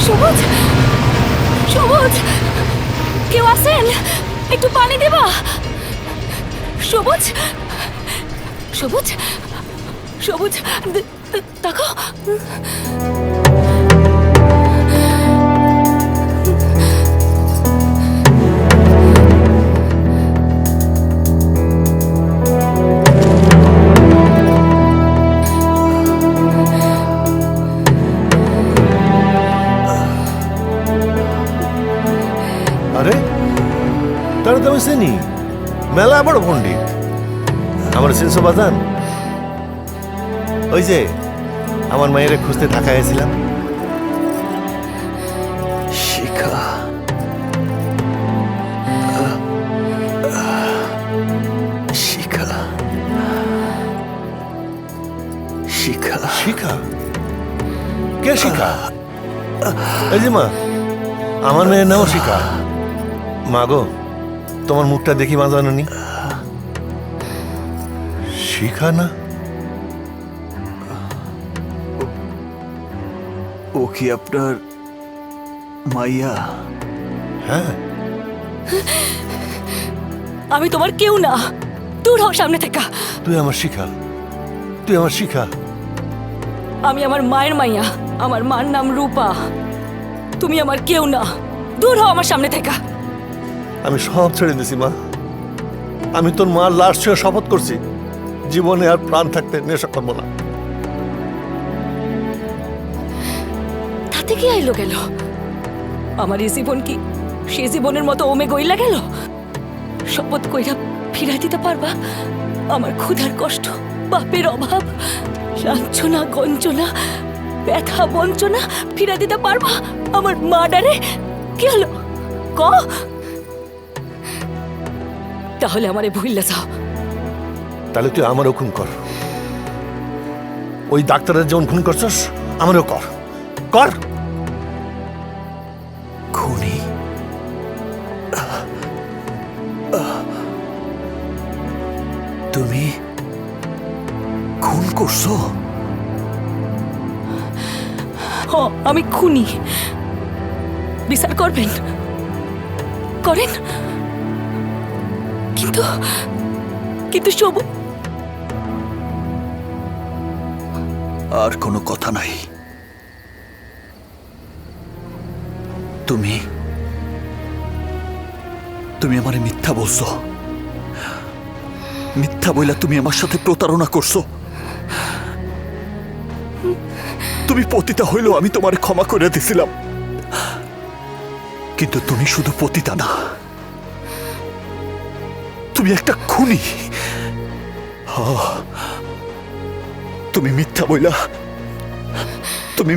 সবুজ, সবুজ, কেউ আছেন? একটু পানি দেবা? সবুজ, সবুজ, সবুজ, দেখো। আরে তারা তো আমি চিনি, মেলা বড় পণ্ডিত। আমার চিনছো বাজান? ওই যে আমার মায়ের খুঁজতে থাকা হয়েছিলাম। শিখা, শিখা, শিখা, শিখা? কে শিখা? এই যে মা, আমার মেয়ের নামও শিখা। মা গো, তোমার মুখটা দেখি মা জানি। শিখা না? ও কি আপনার মাইয়া? হ্যাঁ। আমি তোমার কেউ না, দূর হও সামনে থেকে। তুই আমার শিখা, তুই আমার শিখা। আমি আমার মায়ের মাইয়া, আমার মার নাম রূপা। তুমি আমার কেউ না, দূর হও আমার সামনে থেকে। আমি সব ছেড়ে দিছি মা। আমি তোর মার লাশ ছুঁয়ে শপথ করছি জীবনে আর প্রাণ থাকতে নেশা করবো না। তাতে কি আইলো গেল? আমার এই জীবন কি সে জীবনের মতো ওমে গইলা গেল? শপথ কইরা ফিরাই দিতে পারবা আমার ক্ষুধার কষ্ট, বাপের অভাব, লাঞ্ছনা গঞ্জনা, ব্যথা বঞ্চনা ফিরা দিতে পারবা আমার মার্ডারে? কি হলো ক? তাহলে আমারে ভুললে যাও। তাহলে তুই আমারও খুন কর। ওই ডাক্তারের যেমন খুন করছস আমারও কর, কর। খুনি? তুমি খুন করছো? আমি খুনি। বিচার করবেন? করেন। কিন্তু কিন্তু সব আর কোনো কথা নাই। তুমি তুমি আমারে মিথ্যা বলছো। মিথ্যা বইলা তুমি আমার সাথে প্রতারণা করছো। তুমি পতিতা হইলেও আমি তোমারে ক্ষমা করে দিছিলাম, কিন্তু তুমি শুধু পতিতা না, তুমি একটা খুনি। তুমি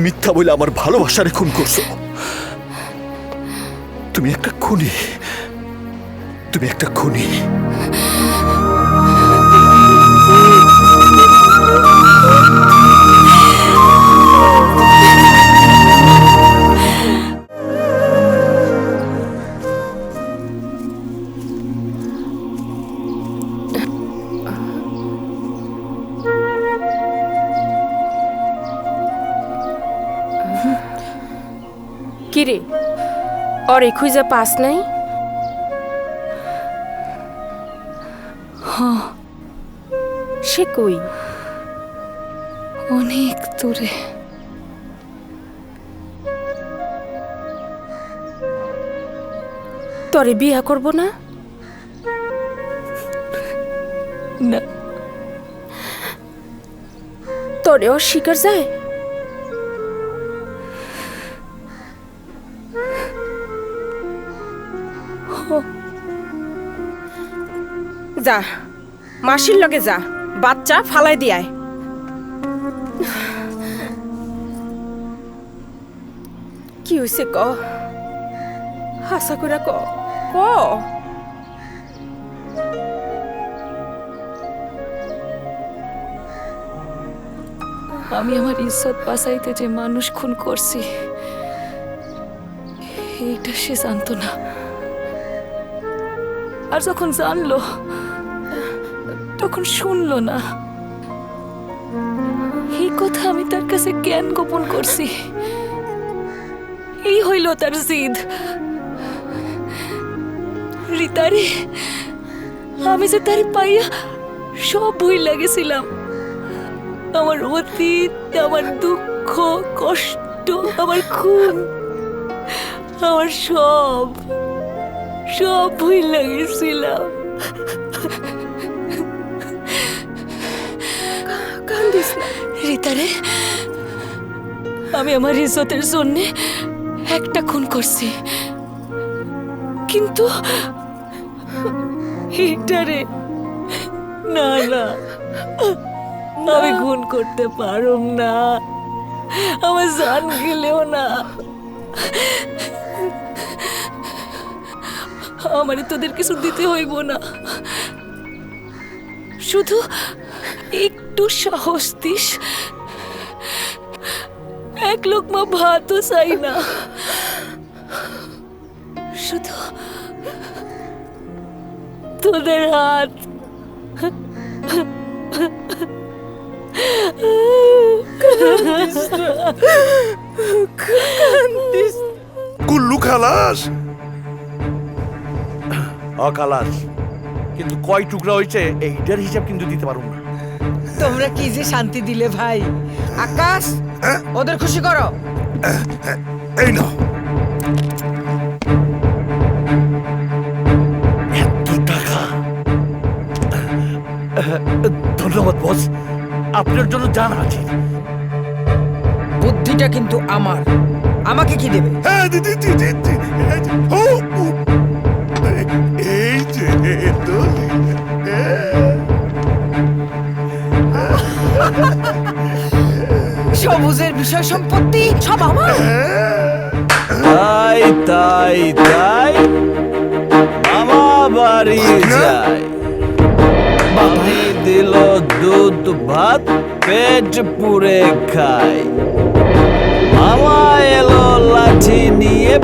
মিথ্যা বইলা আমার ভালোবাসারে খুন করছো। তুমি একটা খুনি, তুমি একটা খুনি। কিরে ওরে খুঁজে পাস নাই? সে কই? অনেক দূরে। তোরে বিয়া করব না? না। তোরে অস্বীকার যায়? যা মাসির লগে যা, বাচ্চা ফালাই দিয়ায়। কি হইছে ক? হাসা করে ক। আমি আমার ইজ্জত বাঁচাইতে যে মানুষ খুন করছি এইটা সে জানতো না। আর যখন জানলো তখন শুনলো না। এই কথা আমি তার কাছে কেন গোপন করছি? এই হইল তার জিদ। রিতারে আমি যে তার পাইয়া সব ভুইলা গেছিলাম। আমার অতীত, আমার দুঃখ, কষ্ট, আমার খুন, আমার সব ভুইলা গেছিলাম। কান্দিস না রিতারে, আমি আমার ইজ্জতের জন্য একটা খুন করছি, কিন্তু এইটারে না না, আমি খুন করতে পারুম না। আমার জান গেলেও না। আমারে তোদের কিছু দিতে হইব না, শুধু একটু সাহস দিস। এক লোকমা ভাতও চাই না, শুধু তোদের হাত। কুল্লু খালাস। অকালাস, কিন্তু কয় টুকরা হয়েছে এইটার হিসাব কিন্তু দিতে পারবো না। তোমরা কি যে শান্তি দিলে ভাই। আকাশ, ওদের খুশি করো। এই নাও। এত টাকা, ধন্যবাদ ধন্যবাদ বস, আপনার জন্য জান আছে। বুদ্ধিটা কিন্তু আমার, আমাকে কি দেবে? হ্যাঁ দিদি এই যে সবুজের বিষয় সম্পত্তি সব আমার। তাই তাই তাই মামা বাড়ি যায়, আমি দিল দুধ ভাত পেট পুরে খাই, মামা এলো লাঠি নিয়ে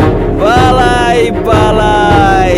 পালাই পালাই।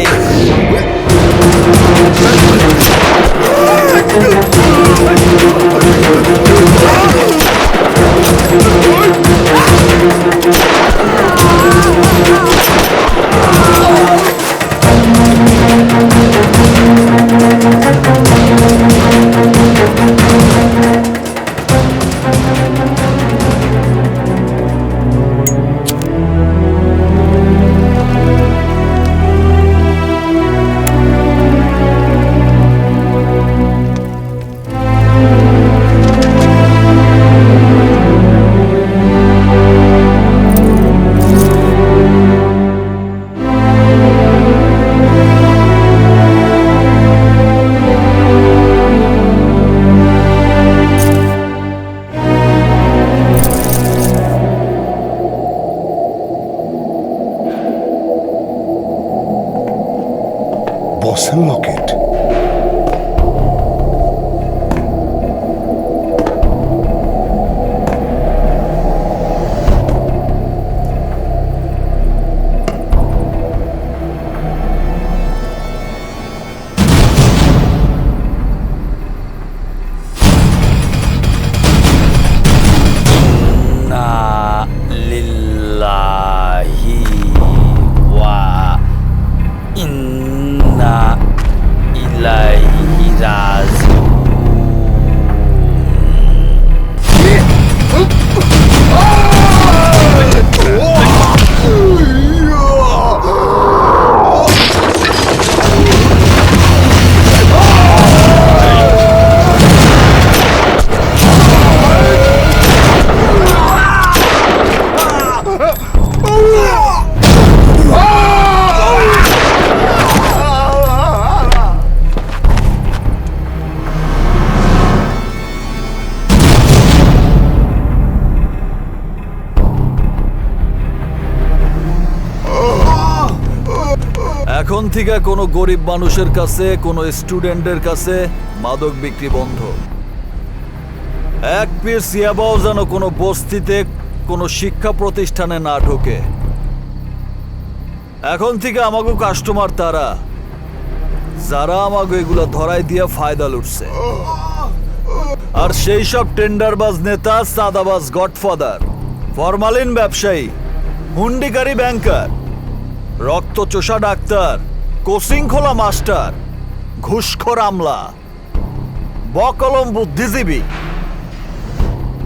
বসের লকেট। লিল্লাহি ওয়া ইন্না ইলাইহি রাজিউন। এখন থেকে কোনো গরিব মানুষের কাছে, কোনো স্টুডেন্টের কাছে মাদক বিক্রি বন্ধ। এক পিস ইয়াবাও যেন কোনো বস্তিতে, কোনো শিক্ষা প্রতিষ্ঠানে না ঢোকে। এখন থেকে আমাকে কাস্টমার তারা যারা আমাকে এগুলো ধরাই দিয়ে ফায়দা লুটছে, আর সেই সব টেন্ডারবাজ নেতা, সাদাবাজ গডফাদার, ফরমালিন ব্যবসায়ী, হুন্ডিকারী ব্যাংকার, রক্তচোষা ডাক্তার, কোচিং খোলা মাস্টার, ঘুষখোর আমলা, বকলম বুদ্ধিজীবী,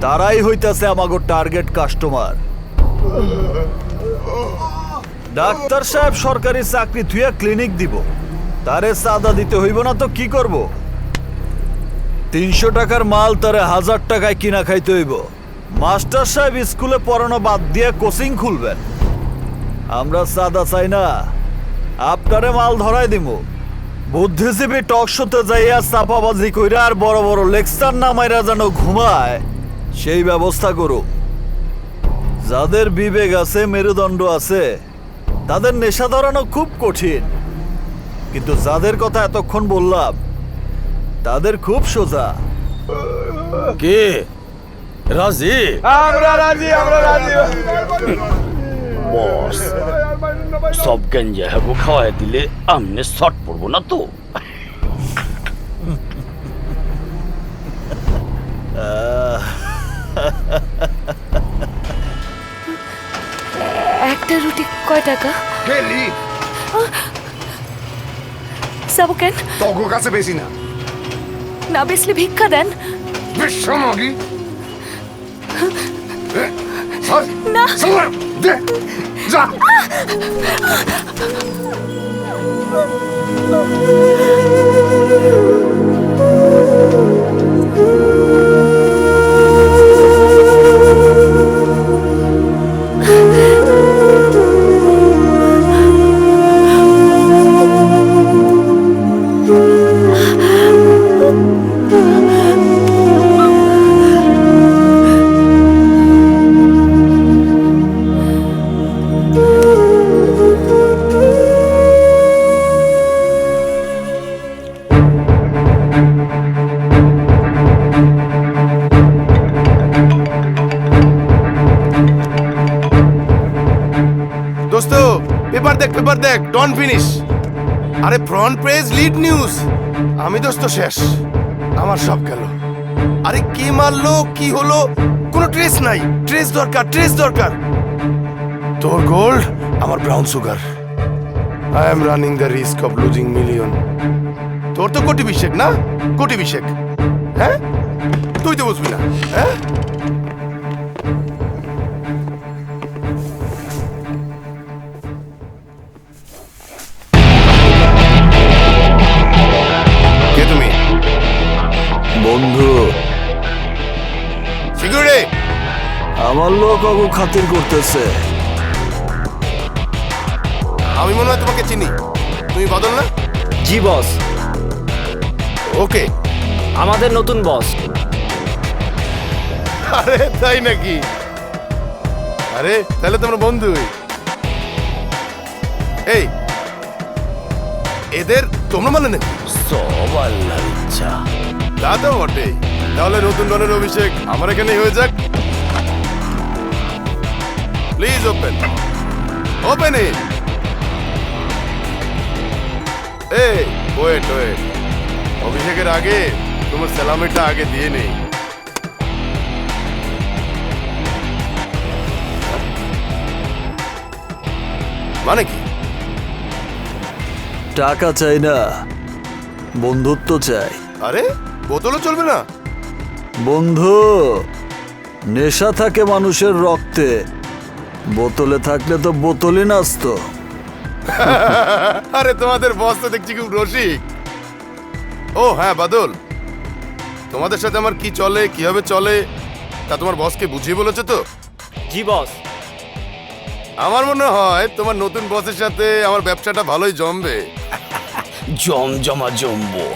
তারাই হইতাছে আমাগো টার্গেট কাস্টমার। ডাক্তার সাহেব সরকারি চাকরি থুয়া ক্লিনিক দিব, তারে চাঁদা দিতে হইব না তো কি করব? 300 টাকার মাল তারে 1000 টাকায় কিনা খাইতে হইব। মাস্টার সাহেব স্কুলে পড়ানো বাদ দিয়ে কোচিং খুলবেন। আমরা চাঁদা চাই না, আপনারে মাল ধরাই দিব। বুদ্ধিজীবী টক শোতে যাইয়া চাপাবাজি কইরা আর বড় বড় লেকচার নামাইরা যেন ঘুমায়, সেই ব্যবস্থা করো। যাদের বিবেক আছে, মেরুদণ্ড আছে, তাদের নেশা ধরানো খুব কঠিন, কিন্তু যাদের কথা এতক্ষণ বললাম তাদের খুব সোজা। কে রাজি? আমরা রাজি, আমরা রাজি। বস, সব গঞ্জা হাগু খাওয়াই দিলে আমনে শর্ট পড়বো না তো? একটা রুটি কয় টাকা? গেলি যাবো কেন? তগো কাছে বেশি না, না বেচলে ভিক্ষা দেন। বিশ্বমগি না দে যা। দোস্ত পেপার দেখ ডন ফিনিশ। আরে ফ্রন্ট পেজ লিড নিউজ। আমি দোস্ত শেষ, আমার সব গেল। আরে কে মারলো, কি হলো, কোনো ট্রেস নাই। ট্রেস দরকার। তোর গোল্ড, আমার brown sugar. I am running the risk of losing million. তোর তো কোটি বিশেক না, কোটি বিশেক। হ্যাঁ, তুই তো বুঝবি না। হ্যাঁ, কে তুমি? বন্ধু, সিকিউরিটি। আমার লোক অগু খাতির করতেছে। আমি মনে হয় তোমাকে চিনি। তুমি বাদল না? জি বস, ওকে। আমাদের নতুন বস। আরে তাই নাকি? আরে তাহলে তোমরা বন্ধুই। এই এদের তোমরা মানে নাকি? সব আল্লাহর ইচ্ছা। তা তো বটে। তাহলে নতুন ডনের অভিষেক আমার এখানে হয়ে যাক। Please open it. এই ওয়েট, অভিষেকের আগে তোমার সালামিটা আগে দিয়ে নেই। মানে কি? টাকা চাই না, বন্ধুত্ব চাই। আরে বোতলও চলবে না? বন্ধু, নেশা থাকে মানুষের রক্তে, বোতলে থাকলে তো বোতলই নাচতো। আরে তোমাদের বস তো দেখছি খুব রসিক। ও হ্যাঁ বাদল, তোমাদের সাথে আমার কি চলে, কিভাবে চলে তা তোমার বসকে বুঝিয়ে বলেছো তো? জি বস। আমার মনে হয় তোমার নতুন বসের সাথে আমার ব্যবসাটা ভালোই জমবে। জমবো।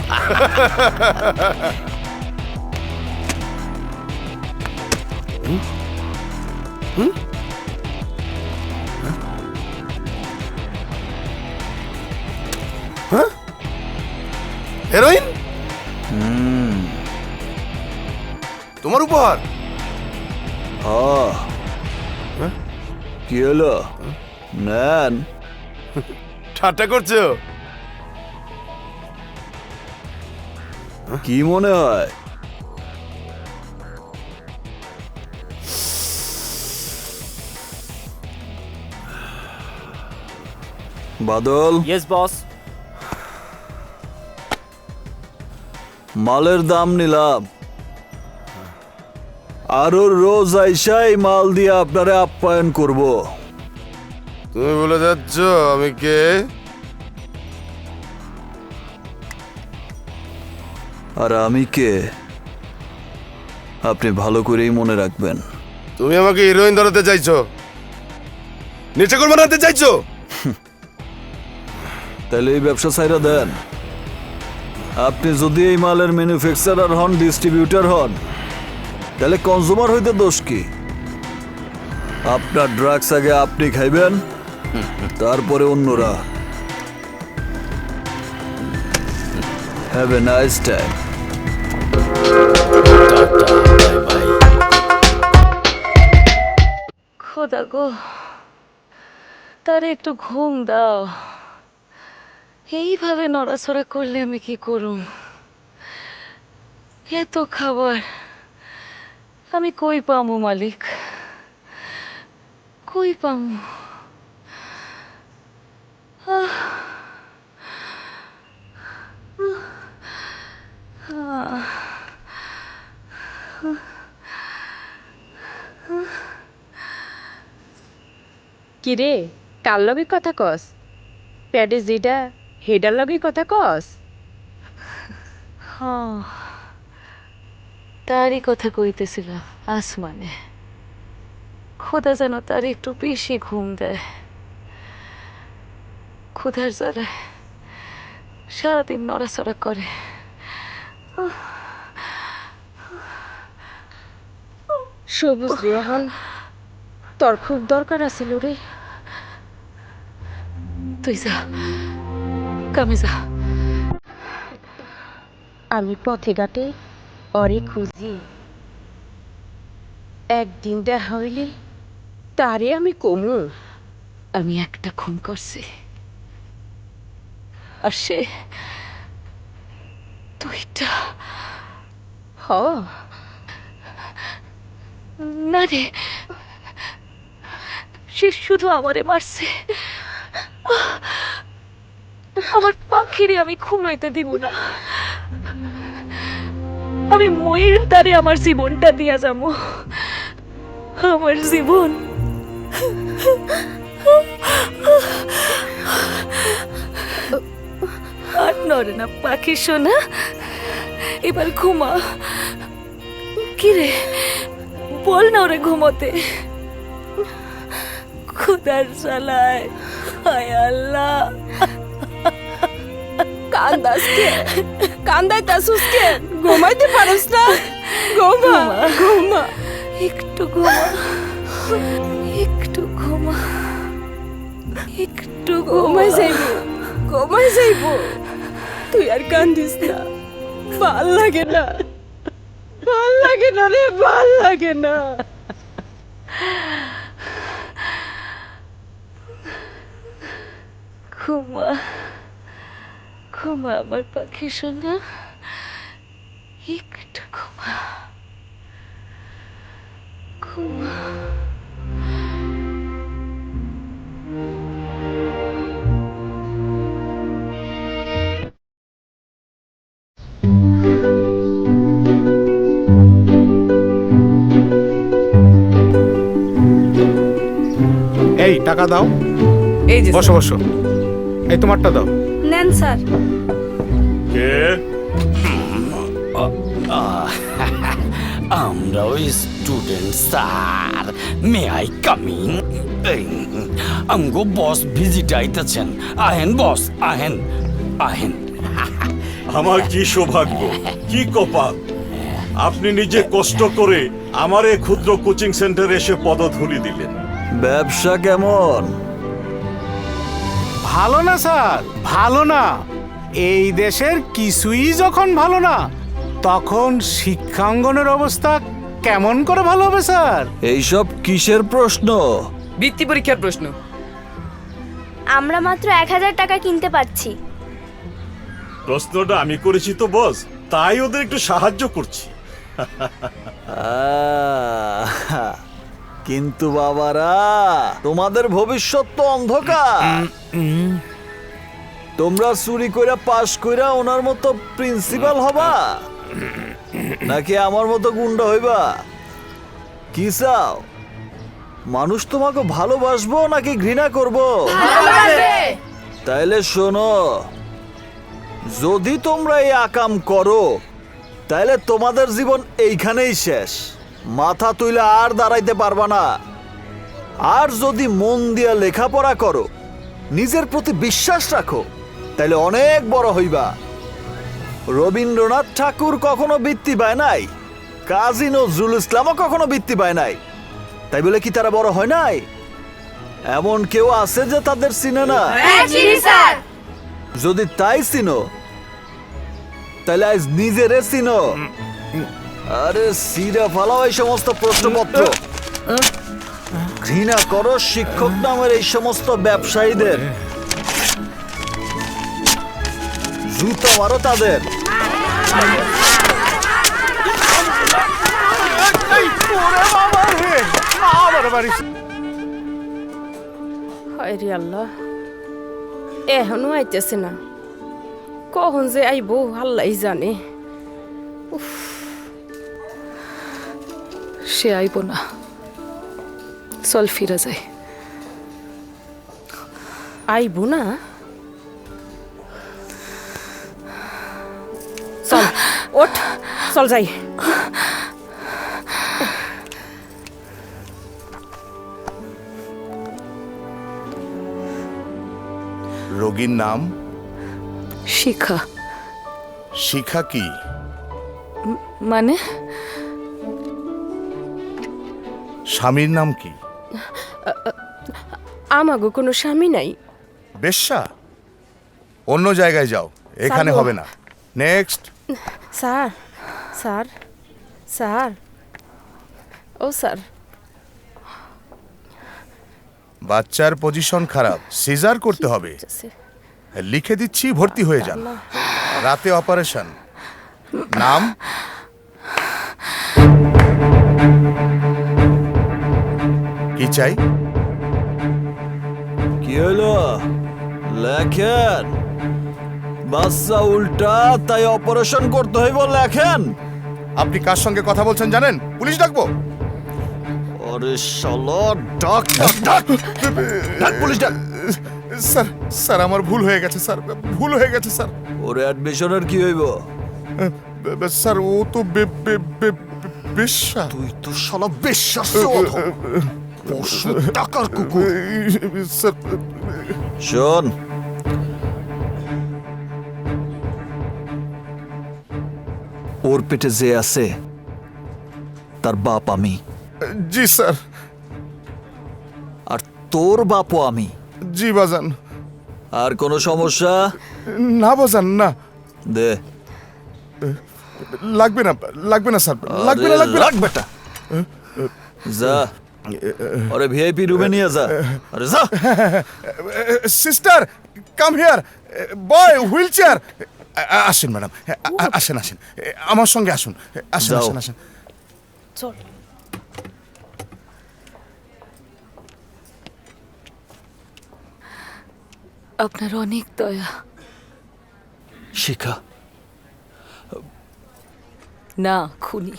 হেরোইন তোমার উপহার? কি হলো, নেন। ঠাট্টা করছো? কি মনে হয়? বাদল, ইয়েস বস। মালের দাম নিলাম, আরো রোজ আইসাই মাল দিয়ে আপনারে আপ্যায়ন করব। তুমি বলে যাচ্ছ আমি কে? আর আমি কে আপনি ভালো করেই মনে রাখবেন। তুমি আমাকে হিরোইন ধরাতে চাইছো, নিচেকর বানাতে চাইছো? তাহলে এই ব্যবসা ছাইরা দেন। আপনি যদি এই মালের ম্যানুফ্যাকচারার হন, ডিস্ট্রিবিউটর হন, তাহলে কনজিউমার হইতে দোষ কি? আপনার ড্রাগস আগে আপনি খাইবেন, তারপরে অন্যরা। Have a nice time. খোদা গো, তারে একটু ঘুম দাও। এইভাবে নড়াচড়া করলে আমি কি করুম? এত খাবার আমি কই পামু মালিক, কই পামু? কিরে, কার লগে কথা কস? প্যাডে যেটা হেডার লগে কথা কস? তারই কথা কইতেছিল আসমানে। খোদা যেন তার একটু বেশি ঘুম দেয়। ক্ষুধার জ্বালায় সারাদিন নড়াচড়া করে। সবুজ রোহন, তোর খুব দরকার আছিল রে। তুই যা, কামে যা। আমি পথে ঘাটে অরে খুঁজি, একদিন দেখা হইলে তারে আমি কমু আমি একটা খুন করছি, আর সে দুইটা। হ না রে, সে শুধু আমারে মারছে। আমার পাখিরে আমি ঘুমাইতে দিব না। আমি ময়ূর তারে আমার জীবনটা দিয়া যাবো। আমার জীবন আর নড়ে না পাখি সোনা, এবার ঘুমা। কিরে বল না ওরে ঘুমোতে। খুদার জ্বালায়, হায় আল্লাহ। কান্দাস কে? কান্দাইতাছুস কে? ঘুমাইতে পারস না? ঘুমা ঘুমা, একটু ঘুমা, একটু ঘুমা, একটু ঘুমাই যাইব, ঘুমাই যাইব। তুই আর কান্দিস না, ভাল লাগে না, ভাল লাগে না রে, ভাল লাগে না। ঘুমা ঘুমা আমার পাখি সোনা, একটু ঘুমা ঘুমা। এই টাকা দাও। এই যে বসো বসো। এই তোমারটা দাও। নেন স্যার। আমরা ওই student sir, may I coming? আমগো বস ভিজিট আইতেছেন। আহেন বস, আহেন আহেন। আমার কি সৌভাগ্য, কি কপাল! আপনি নিজে কষ্ট করে আমার এই ক্ষুদ্র কোচিং সেন্টারে এসে পদধূলি দিলেন। ব্যবসা কেমন? ভালো না স্যার, ভালো না। এই দেশের কিছুই যখন ভালো না, তখন শিক্ষাঙ্গনের অবস্থা কেমন করে ভালো হবে স্যার? এইসব কিসের প্রশ্ন? বৃত্তি পরীক্ষার প্রশ্ন। আমরা মাত্র 1000 টাকা কিনতে পারছি। প্রশ্নটা আমি করেছি তো বস, তাই ওদের একটু সাহায্য করছি। কিন্তু বাবারা, তোমাদের ভবিষ্যৎ তো অন্ধকার। তোমরা চুরি কইরা পাশ কইরা ওনার মতো প্রিন্সিপাল হবা, নাকি আমার মতো গুন্ডা হইবা? কি চাও? মানুষ তোমাকে ভালোবাসবো নাকি ঘৃণা করবো? তাইলে শোনো, যদি তোমরা এই আকাম করো তাইলে তোমাদের জীবন এইখানেই শেষ। মাথা তুইলে আর দাঁড়াইতে পারবা না। আর যদি মন দিয়া লেখাপড়া করো, নিজের প্রতি বিশ্বাস রাখো, তাইলে অনেক বড় হইবা। রবীন্দ্রনাথ ঠাকুর কখনো বৃত্তি পায় নাই, কাজী নজরুল ইসলামও কখনো বৃত্তি পায় নাই, তাই বলে কি তারা বড় হয় নাই? এমন কেউ আছে যে তাদের চিনে না? যদি তাই চিনো, তাহলে আজ নিজেরে চিনো। আরে সিরা ফালাও এই সমস্ত প্রশ্নপত্র। ঘৃণা করো শিক্ষক নামের এই সমস্ত ব্যবসায়ীদের। জুতো মারো তাদের। হায় রে আল্লাহ, এখনো আইতেছে না। কখন যে আইবো আল্লাহ জানে। সে আইব না, চল ফিরা যায়। আইবো না? চল ওঠ, চল যাই। রোগীর নাম? শিখা। শিখা কি? মানে? স্বামীর নাম কি? আমাগো কোনো স্বামী নাই। বেশ্যা? অন্য জায়গায় যাও, এখানে স্যার, হবে না। নেক্সট। স্যার, স্যার, স্যার, ও স্যার, বাচ্চার পজিশন খারাপ, সিজার করতে হবে। লিখে দিচ্ছি, ভর্তি হয়ে যান। রাতে অপারেশন। নাম? কি চাই? কি হইলো লেখেন? বাচ্চা উল্টা, তাই অপারেশন করতে হইব, লেখেন। আপনি কার সঙ্গে কথা বলছেন জানেন? পুলিশ ডাকবো? আরে শালা, ডাক ডাক ডাক ডাক, পুলিশ ডাক। স্যার স্যার আমার ভুল হয়ে গেছে স্যার, ভুল হয়ে গেছে স্যার। ওর অ্যাডমিশনের কি হইব? স্যার ও তো বেশ্যা। তুই তো শালা বেশ্যা, পশু টাকার কুকুর। স্যার শোন, ওর পেটে যে আছে তার বাপ আমি। জি স্যার। আর তোর বাপও আমি। জি বাজান। আর কোনো সমস্যা? না বাজান, না। দে। লাগবে না, লাগবে না স্যার, লাগবে না, লাগবে না। রাখ বেটা, যা আরে ভিআইপি রুমে নিয়ে যা। আরে যা। Sister come here, boy wheel chair. আসেন ম্যাডাম, আসেন আসেন, আমার সঙ্গে আসুন। আসেন আসেন আসেন। চল। আপনার অনেক দয়া। শিখা না, খুনি।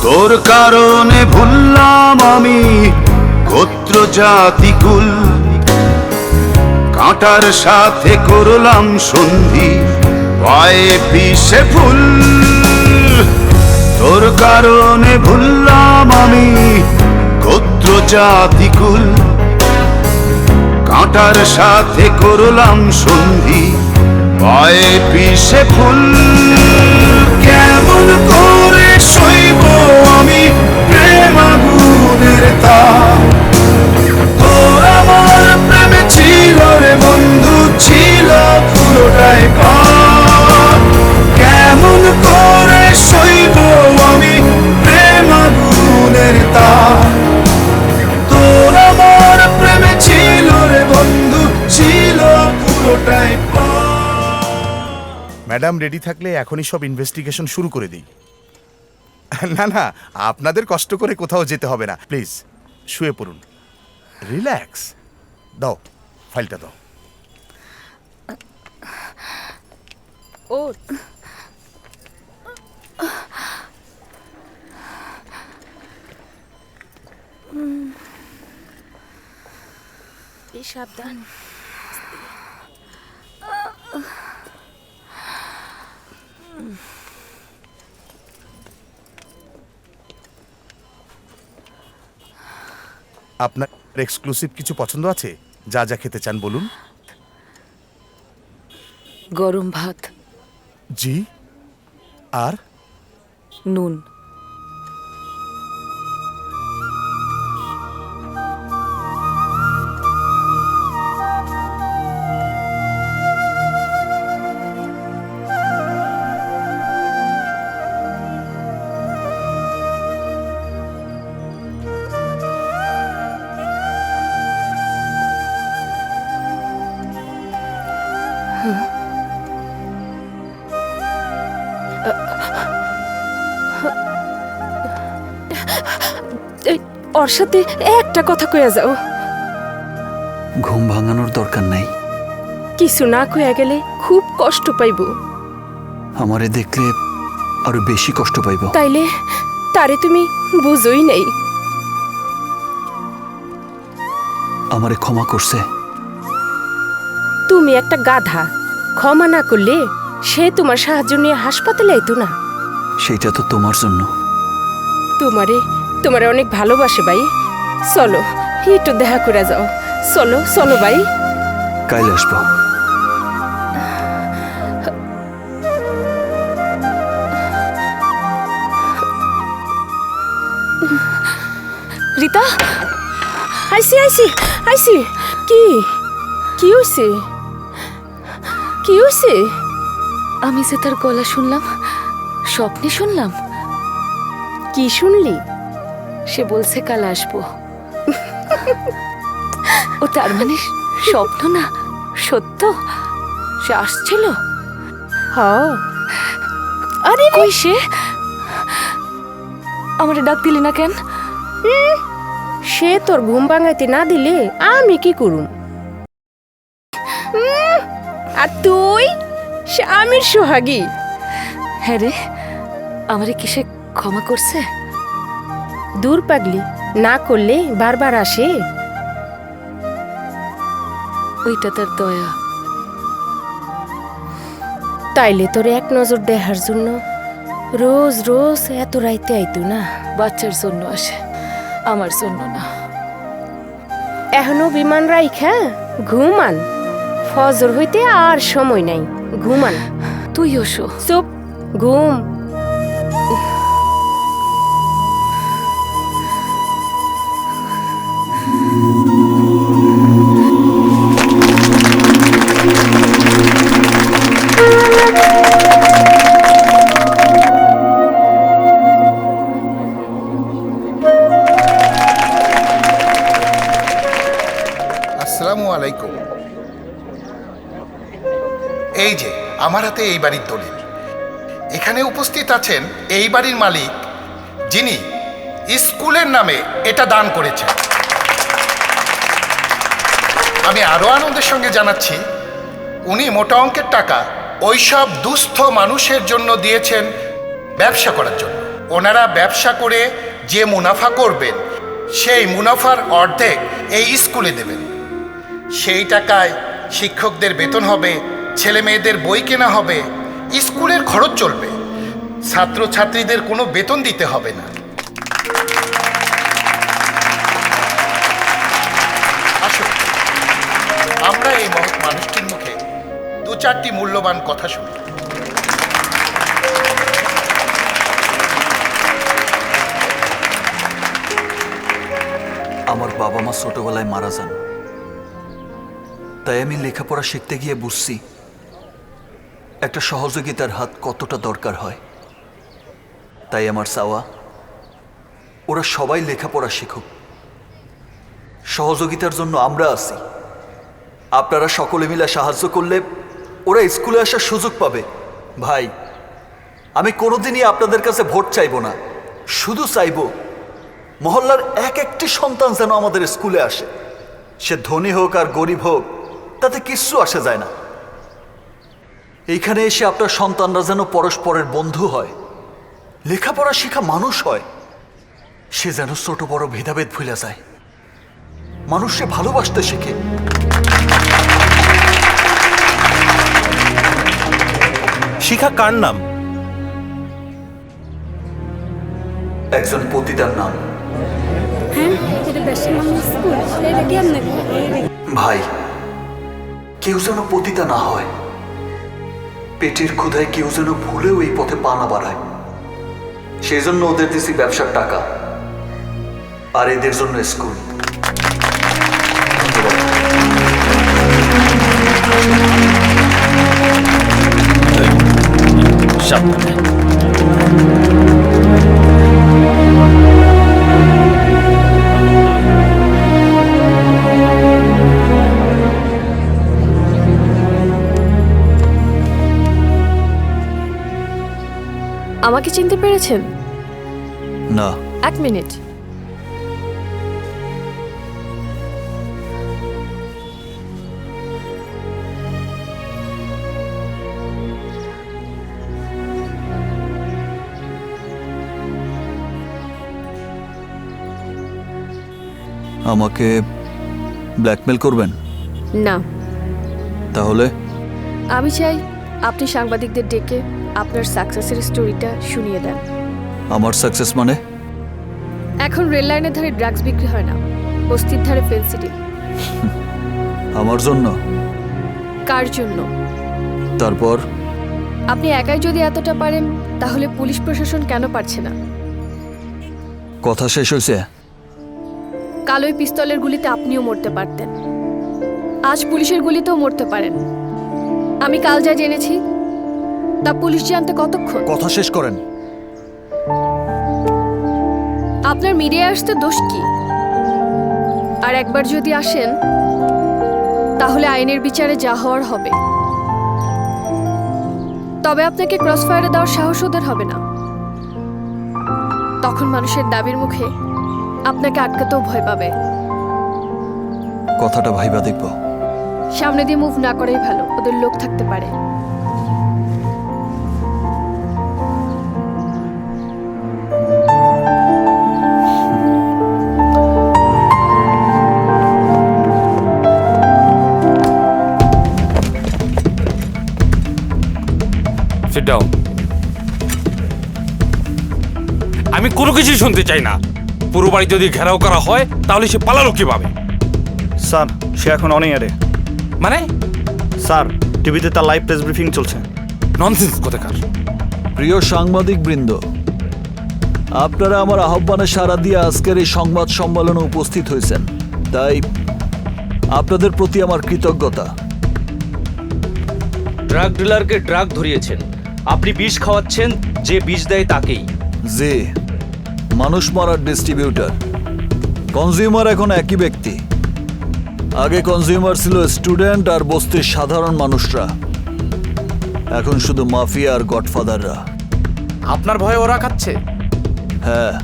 তোর কারণে ভুললাম আমি গোত্র জাতি কুল, কাঁটার সাথে করলাম সন্ধি, পায়ে পিছে ফুল। তোর কারণে ভুললাম আমি গোত্র জাতি কুল, কাঁটার সাথে করলাম সন্ধি, পায়ে পিছে ফুল। কেমন করে সইব আমি প্রেম আগুনের তাপ, তোর আমার প্রেমে ছিল রে বন্ধু, ছিল পুরোটাই পাপ। কেমন করে সইব আমি প্রেম আগুনের তাপ, তোর আমার প্রেমে ছিল রে বন্ধু, ছিল পুরোটাই পাপ। ম্যাডাম রেডি থাকলে এখনই সব ইনভেস্টিগেশন শুরু করে দিই। না না, আপনাদের কষ্ট করে কোথাও যেতে হবে না, প্লিজ শুয়ে পড়ুন, রিল্যাক্স। দাও ফাইলটা দাও। ও সাবধান। আপনার এক্সক্লুসিভ কিছু পছন্দ আছে? যা যা খেতে চান বলুন। গরম ভাত। জি। আর নুন। ওর সাথে একটা কথা কইয়া যাও। ঘুম ভাঙানোর দরকার নাই। কিছু না কইয়া গেলে খুব কষ্ট পাইব। আমারে দেখলে আরো বেশি কষ্ট পাইব। তাইলে তারে তুমি বুঝোই নাই। আমারে ক্ষমা করছে। তুমি একটা গাধা, ক্ষমা না করলে সে তোমার সাহায্য নিয়ে হাসপাতালে আইতো না। সেইটা তো তোমার জন্য। তোমারে অনেক ভালোবাসে ভাই। চলো একটু দেখা করে যাও। চলো চলো ভাই। কাইলে আসবো। রিতা, আইসি আইসি আইসি। কি কি হইছে? কি হয়েছে? আমি যে তার গলা শুনলাম, স্বপ্নে শুনলাম। কি শুনলি? সে বলছে কাল আসবো। ও তার মানে স্বপ্ন না, সত্য? সে আসছিল? আরে কই সে? আমারে ডাক দিলি না কেন? সে তোর ঘুম ভাঙাইতে না দিলে আমি কি করুম? আর তুই স্বামীর সোহাগী। হ্যাঁ রে, আমারে কিসে ক্ষমা করছে? দূর পাগলি, না করলে বারবার আসে। ওইটা তার দয়া। তাইলে তোর এক নজর দেখার জন্য রোজ রোজ এত রাইতে আইতো না। বাচ্চার জন্য আসে, আমার জন্য না। এখনো বিমান রাইখা ঘুমান। ফজর হইতে আর সময় নাই, ঘুমান। তুইও শো। চুপ, ঘুম। আসসালামু আলাইকুম। এই যে আমার হাতে এই বাড়ির দলিল। এখানে উপস্থিত আছেন এই বাড়ির মালিক, যিনি স্কুলের নামে এটা দান করেছেন। আমি আরো আনন্দের সঙ্গে জানাচ্ছি, উনি মোটা অঙ্কের টাকা ওইসব দুস্থ মানুষের জন্য দিয়েছেন ব্যবসা করার জন্য। ওনারা ব্যবসা করে যে মুনাফা করবেন, সেই মুনাফার অর্ধেক এই স্কুলে দেবেন। সেই টাকায় শিক্ষকদের বেতন হবে, ছেলে মেয়েদের বই কেনা হবে, স্কুলের খরচ চলবে, ছাত্রছাত্রীদের কোনো বেতন দিতে হবে না। আসুন আমরা এই মহৎ মানুষটির মুখে দু চারটি মূল্যবান কথা শুনি। আমার বাবা মা ছোটবেলায় মারা যান, তাই আমি লেখাপড়া শিখতে গিয়ে বুঝছি একটা সহযোগিতার হাত কতটা দরকার হয়। তাই আমার চাওয়া, ওরা সবাই লেখাপড়া শিখুক। সহযোগিতার জন্য আমরা আছি। আপনারা সকলে মিলে সাহায্য করলে ওরা স্কুলে আসার সুযোগ পাবে। ভাই, আমি কোনোদিনই আপনাদের কাছে ভোট চাইব না, শুধু চাইব মহল্লার এক একটি সন্তান যেন আমাদের স্কুলে আসে। সে ধনী হোক আর গরিব হোক, তাতে কিচ্ছু আসে যায় না। এইখানে এসে আপনার সন্তানরা যেন পরস্পরের বন্ধু হয়, লেখাপড়া শেখা মানুষ হয়। সে যেন ছোট বড় ভেদাভেদ ভুলে যায়, মানুষকে ভালোবাসতে শেখে। শিখা কার নাম? একজন পতিতার নাম। ভাই, কেউ যেন পতিতা না হয়, পেটের ক্ষুধায় কেউ যেন ভুলেও এই পথে পা না বাড়ায়। সেই জন্য ওদের দিছি ব্যবসার টাকা, আর এদের জন্য স্কুল। আমাকে চিনতে পেরেছেন? না। এক মিনিট। আমাকে ব্ল্যাকমেল করবেন? না। তাহলে আমি চাই আপনি সাংবাদিকদের ডেকে আপনার সাকসেসের স্টোরিটা শুনিয়ে দেন। আমার সাকসেস মানে? এখন রেল লাইনের ধারে ড্রাগস বিক্রি হয় না, বস্তির ধারে ফেন্সিডিল। আমার জন্য? কার জন্য? তারপর আপনি একাই যদি এতটা পারেন, তাহলে পুলিশ প্রশাসন কেন পারছে না? কথা শেষ হয়েছে? কালোই পিস্তলের গুলিতে আপনিও মরতে পারতেন, আজ পুলিশের গুলিতেও মরতে পারেন। আমি কাল যা জেনেছি তা পুলিশ জানতে কতক্ষণ? কথা শেষ করেন। আপনার মিডিয়ায় আসতে দোষ কি? আর একবার যদি আসেন তাহলে আইনের বিচারে যা হওয়ার হবে। তবে আপনাকে ক্রসফায়ারে দেওয়ার সাহস ওদের হবে না। তখন মানুষের দাবির মুখে আপনাকে আটকাতেও ভয় পাবে। কথাটা ভাইবা দেখব। সামনে দিয়ে মুভ না করাই ভালো, ওদের লোক থাকতে পারে। Sit down. আমি কোনো কিছুই শুনতে চাই না। পুরো বাড়ি যদি ঘেরাও করা হয় তাহলে সে পালালো কিভাবে? স্যার, সে এখন অন এয়ারে। মানে? স্যার, টিভিতে তার লাইভ প্রেস ব্রিফিং চলছে। ননসেন্স কোথাকার। প্রিয় সাংবাদিক বৃন্দ, আপনারা আমার আহ্বানে সাড়া দিয়ে আজকের এই সংবাদ সম্মেলনে উপস্থিত হয়েছেন, তাই আপনাদের প্রতি আমার কৃতজ্ঞতা। ড্রাগ ডিলারকে ড্রাগ ধরিয়েছেন, আপনি বিষ খাওয়াচ্ছেন, যে বিষ দেয় তাকেই। যে মানুষ মারার ডিস্ট্রিবিউটর, কনজিউমার এখন একই ব্যক্তি। আগে কনজিউমার ছিল স্টুডেন্ট আর বস্তির সাধারণ মানুষরা, এখন শুধু মাফিয়া আর গডফাদাররা। আপনার ভয়ে ওরা খাচ্ছে? হ্যাঁ।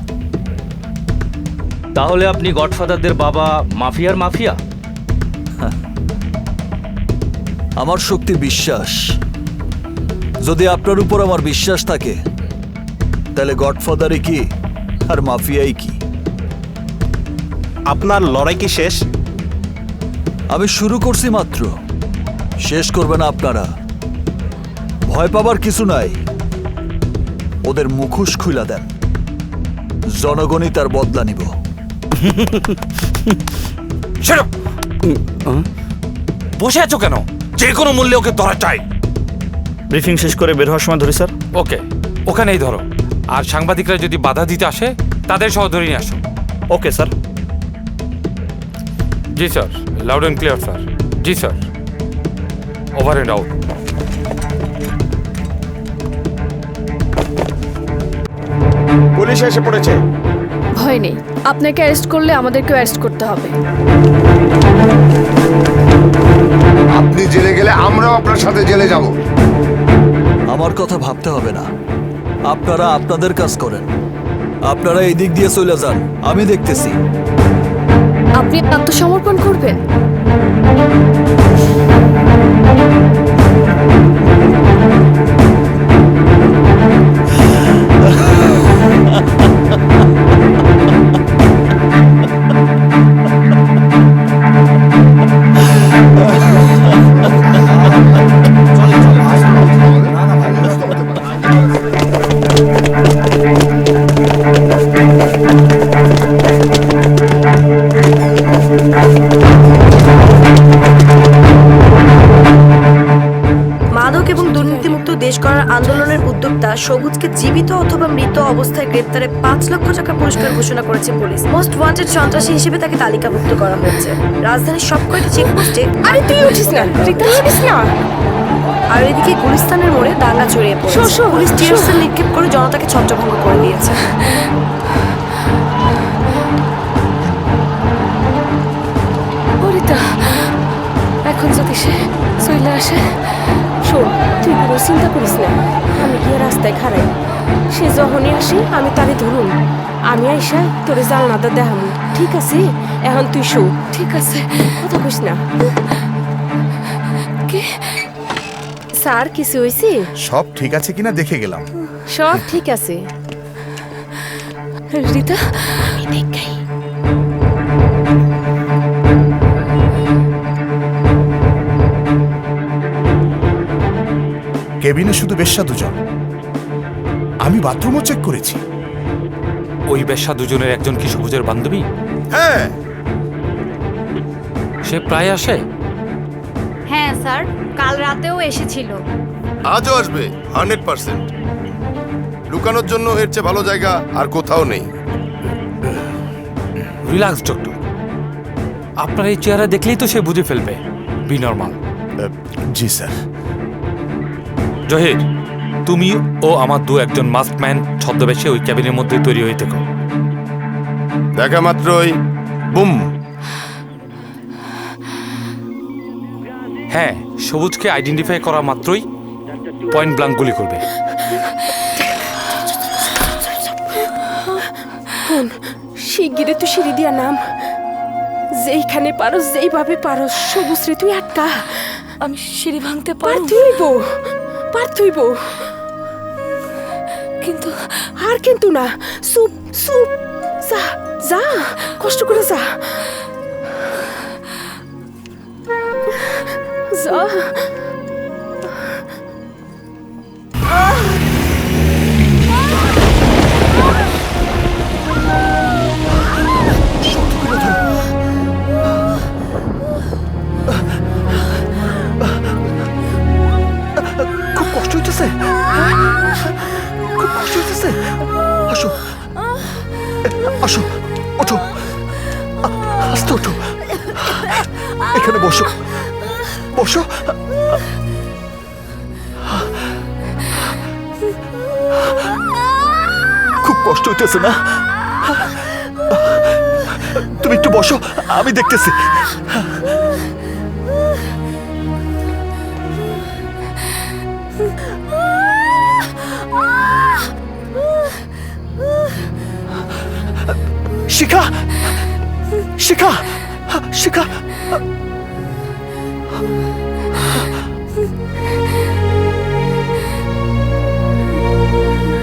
তাহলে আপনি গডফাদারদের বাবা মাফিয়ার মাফিয়া? আমার শক্তি বিশ্বাস। যদি আপনার উপর আমার বিশ্বাস থাকে তাহলে গডফাদারই কি আর মাফিয়াই কি? আপনার লড়াই কি শেষ? আমি শুরু করছি মাত্র, শেষ করবেন আপনারা। ভয় পাবার কিছু নাই, ওদের মুখোশ খুইলা দেন, জনগণই তার বদলা নিব। বসে আছো কেন? যে কোনো মূল্যে ওকে ধরা চাই। ব্রিফিং শেষ করে বের হওয়ার সময় ধরি স্যার। ওকে, ওখানেই ধরো। আর সাংবাদিকরা যদি বাধা দিতে আসে তাদের সহ ধরে নিয়ে আসো। Okay sir. G sir, loud and clear sir. G sir, over and out. Police এসে পড়েছে। ভয় নেই, আপনাকে অ্যারেস্ট করলে আমাদেরকেও অ্যারেস্ট করতে হবে। আপনি জেলে গেলে আমরাও আপনার সাথে জেলে যাব। আমার কথা ভাবতে হবে না, আপনারা আপনাদের কাজ করেন। আপনারা এই দিক দিয়ে চলে যান, আমি দেখতেছি। আপনি আত্মসমর্পণ করবেন? আন্দোলনের উদ্যোক্তা সবুজকে জীবিত অথবা মৃত অবস্থায় গ্রেপ্তারে ৫ লক্ষ টাকা পুরস্কার ঘোষণা করেছে পুলিশ। মোস্ট ওয়ান্টেড সন্ত্রাসী হিসেবে তাকে তালিকাভুক্ত করা হয়েছে। রাজধানীর সবকটি চেকপোস্টে। আরে তুই উঠিস না, তুই উঠিস না। আর এদিকে গুলিস্তানের মোড়ে দাঙ্গা ছড়িয়ে পড়েছে। পুলিশ টিয়ার সেল নিক্ষেপ করে জনতাকে ছত্রভঙ্গ করে দিয়েছে। এখন যদি সে চলে আসে? শোন, তুই কোনো চিন্তা করিস না, আমি গিয়ে রাস্তায় খাড়াই। সে যখনই আসে আমি তারে ধরুন। আমি আইসা তোরে জানলাটা দেখাবো, ঠিক আছে? এখন তুই শো। ঠিক আছে, কথা কইস না। কি স্যার, কিছু হয়েছে? সব ঠিক আছে কিনা দেখে গেলাম। সব ঠিক আছে। রিতা, আমি দেখাই। কেবিনে শুধু বেশ্যা দুজন। আমি বাথরুমও চেক করেছি। ওই বেশ্যা দুজনের একজন কি সবুজের বান্ধবী? হ্যাঁ। সে প্রায় আসে? হ্যাঁ স্যার, কাল রাতেও এসেছিল। আজও আসবে 100%। লুকানোর জন্য এর চেয়ে ভালো জায়গা আর কোথাও নেই। রিল্যাক্স ডক্টর, আপনার এই চেহারা দেখলেই তো সে বুঝে ফেলবে বি নরমাল। জি স্যার। জহির, তুমি ও আমার একজন মাস্কম্যান ছদ্মবেশে ওই ক্যাবিনের মধ্যে তৈরি হয়ে থেকো। দেখা মাত্রই বুম। হ্যাঁ, সবুজকে আইডেন্টিফাই করা মাত্রই পয়েন্ট ব্লাঙ্ক গুলি করবে। শিগগিরে তুই সিঁড়ি দিয়া নাম, যেইখানে পারো যেইভাবে পারো সবুজ রে তুই আটকা। আমি সিঁড়ি ভাঙতে পারবো? পারতুইব, কিন্তু আর কিন্তু না, সুপ সুপ, যা যা, কষ্ট করে যা যা। খুব কষ্ট হইতেছে, খুব কষ্ট হইতেছে। আসো আসো, ওঠো, আস্তে ওঠো, এখানে বসো বসো। খুব কষ্ট হইতেছে না? তুমি একটু বসো, আমি দেখতেছি। শিখা, শিখা, শিখা।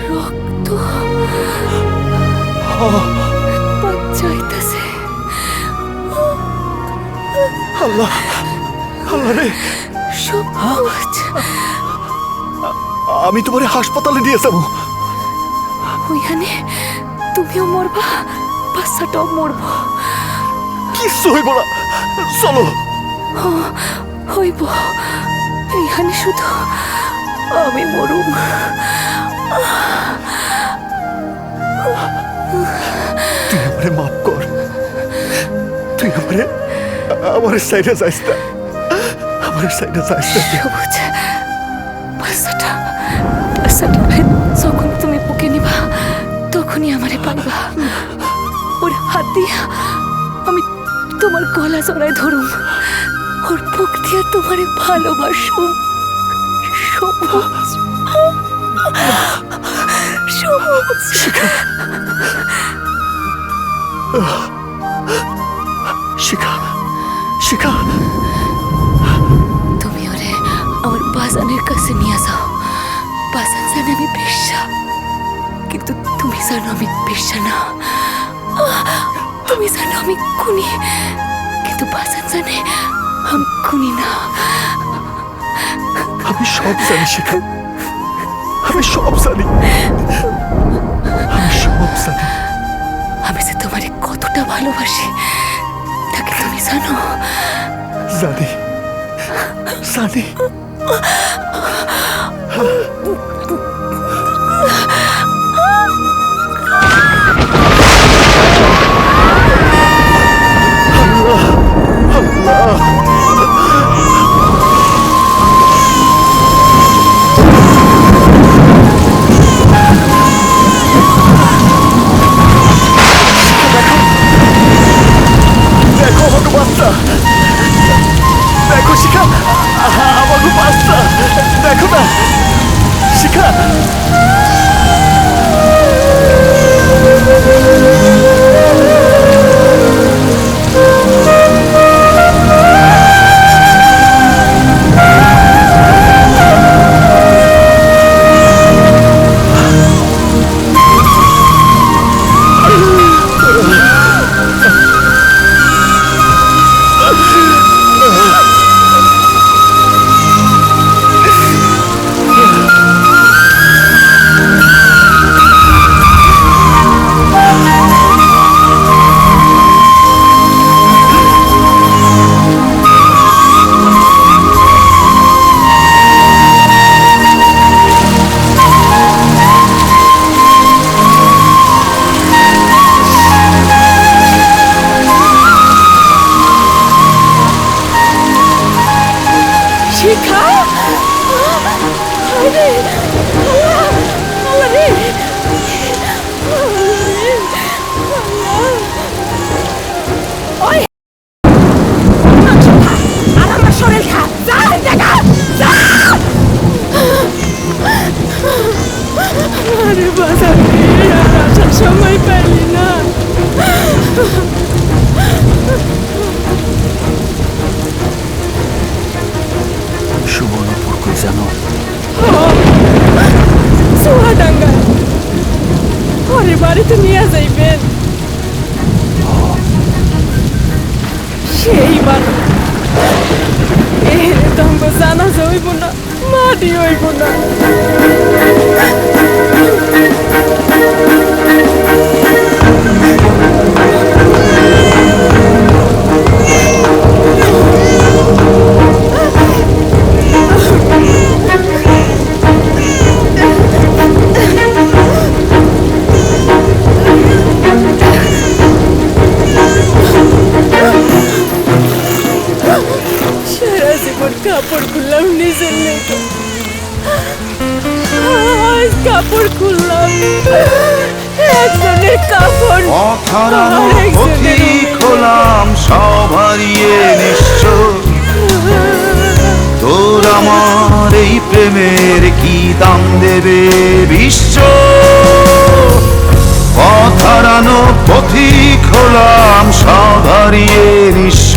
রক্ত বাঁচাইতেছে। আল্লাহ, আল্লাহ রে। সবুজ, আমি তোমার হাসপাতালে নিয়ে যাবো। ওইখানে তুমিও মরবা, বাচ্চাটাও মরব। কিচ্ছু হইব না, চলো। হইব, এইখানে শুধু আমি মরুম। তুই আমারে মাফ কর, তুই আমার সাইডে যাইস না, আমার সাইডে যাইস না। সবুজ, বাচ্চাটা যখন তুমি বুকে নিবা তখনই আমারে পাইবা। ওর হাত দিয়া আমি তোমার গলা জড়ায় ধরুম, ওর বুক দিয়া তোমারে ভালোবাসুম। সবুজ, সবুজ। শিখা, শিখা, তুমি ওরে আমার বাজানের কাছে নিয়ে যাও। বাজান জানে আমি বেশ্যা, কিন্তু তুমি জানো আমি বেশ্যা না। তুমি জানো আমি খুনি, কিন্তু বাজান জানে আমি খুনি না। আমি সব জানি শিখা, আমি সব জানি, আমি সব জানি। আমি যে তোমারে কতটা ভালোবাসি তাকে তুমি জানো? জানি, জানি। দেখো শিখা, আমাকে বাচ্চা দেখো না শিখা। রে আল্লাহ রে ওই আর আমার শরীর খা যা দেখা যা আরে বাজার আর আসার সময় পাইলি না সুবর্ণপুর কই জানো? চুয়াডাঙ্গা ওরে বাড়িতে নিয়ে যাইবেন সেই বাড়ি এর দম্ব জানা যাইব না মাটি হইব না সারা জীবন কাপড় খুললাম নিজের লেগে আজ কাপড় খুললাম একজনের কাপড় পথিক হলাম সব হারিয়ে নিশ্চয় তোর আমার এই প্রেমের কি দাম দেবে বিশ্ব পথ হারানো পথিক হলাম সব হারিয়ে নিঃস্ব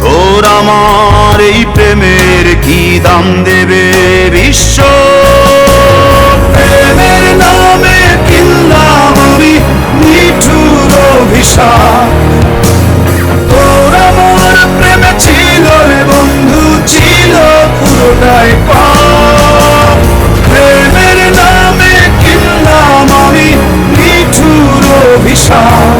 তোর আমার এই প্রেমের কি দাম দেবে বিশ্ব প্রেমের নামে কিনলাম আমি নিঠুর অভিশাপ তোর আমার প্রেমে ছিল রে বন্ধু ছিল পুরোটাই পাপ প্রেমের নামে কিনলাম আমি নিঠুর অভিশাপ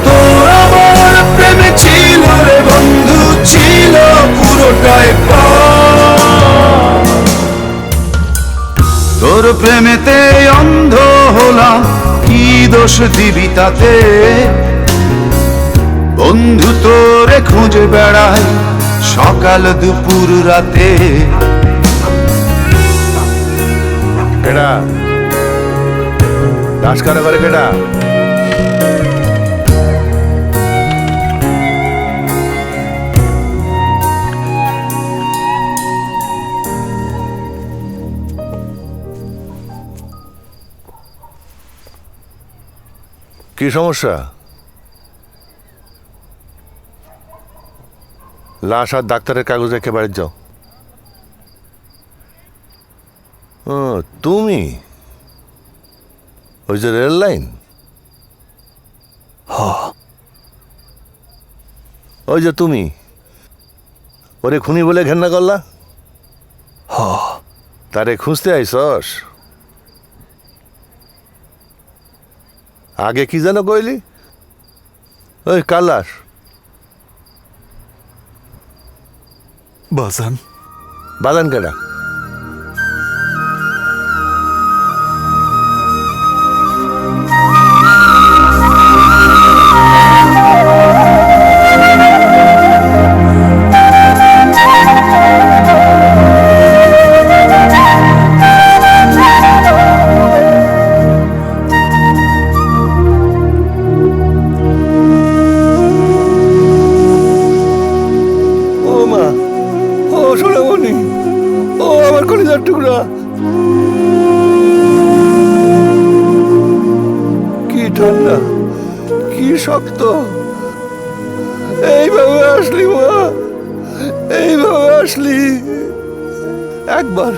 তোর আমার প্রেমে ছিল রে বন্ধু ছিল পুরোটাই পাপ তোর প্রেমেতে অন্ধ হলাম কি দোষ দিবি তাতে বন্ধু তোরে খুঁজে বেড়াই সকাল দুপুর রাতে কেডা দাস কারা করে কেডা কি সমস্যা? লাশ আর ডাক্তারের কাগজ রেখে বাড়ি যাও। ও তুমি ওই যে রেল লাইন? ওই যে তুমি ওরে খুনি বলে ঘেন্না করলা? তারে খুঁজতে আইসস? আগে কি যেন কইলি? ওই কালাস বাজান বাজান কেডা? টুকরা কি ঠান্ডা কি শক্ত এইভাবে আসলি মা এইভাবে আসলি একবার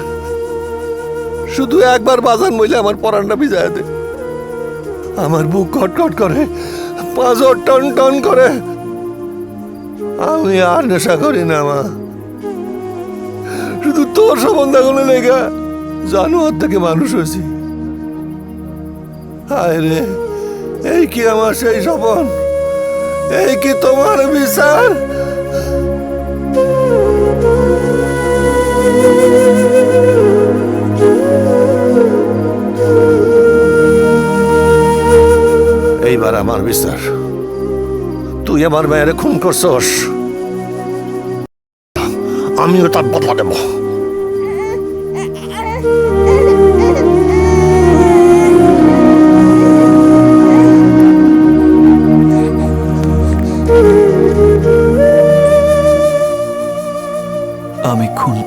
শুধু একবার বাজান মইলে আমার পরানটা ভিজায় দে আমার বুক খটখট করে পাঁজর টন টন করে আমি আর নেশা করি না মা শুধু তোর সম্বন্ধগুলো লেগা জানোয়ার থেকে মানুষ হয়েছি হায় রে এই কি আমার সেই স্বপন এই কি তোমার বিচার এইবার আমার বিচার তুই আমার মেয়েরে খুন করছস আমিও তার বদলা দেব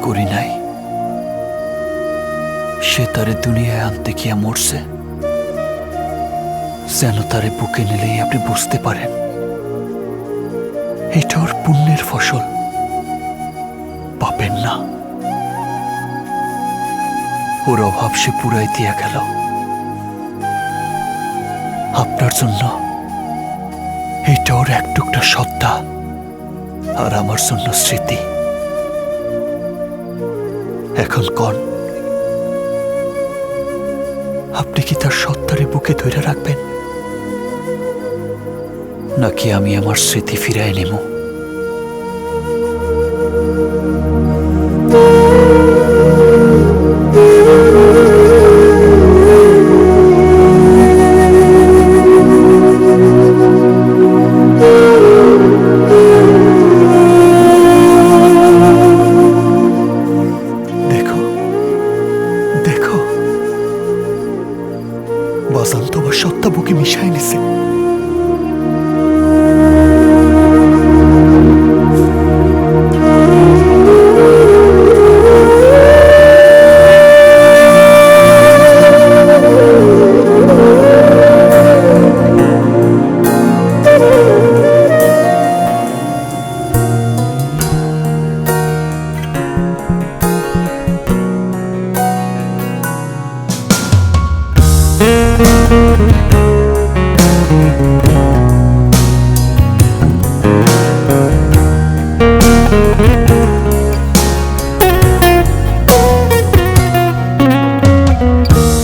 করি নাই, সে তারে দুনিয়ায় আনতে গিয়া মরছে, যেন তারে বুকে নিলেই আপনি বুঝতে পারেন এটা ওর পুণ্যের ফসল, পাবেন না। ওর অভাব সে পুরাই দিয়া গেল আপনার জন্য। এটা ওর এক টুকটা সত্তা, আর আমার জন্য স্মৃতি। এখন কন, আপনি কি তার সত্তারে বুকে ধরে রাখবেন, নাকি আমি আমার স্মৃতি ফিরাই নেব? দেখো দেখো, বাজান তোমার সত্তা বুকে মিশাই নিছে।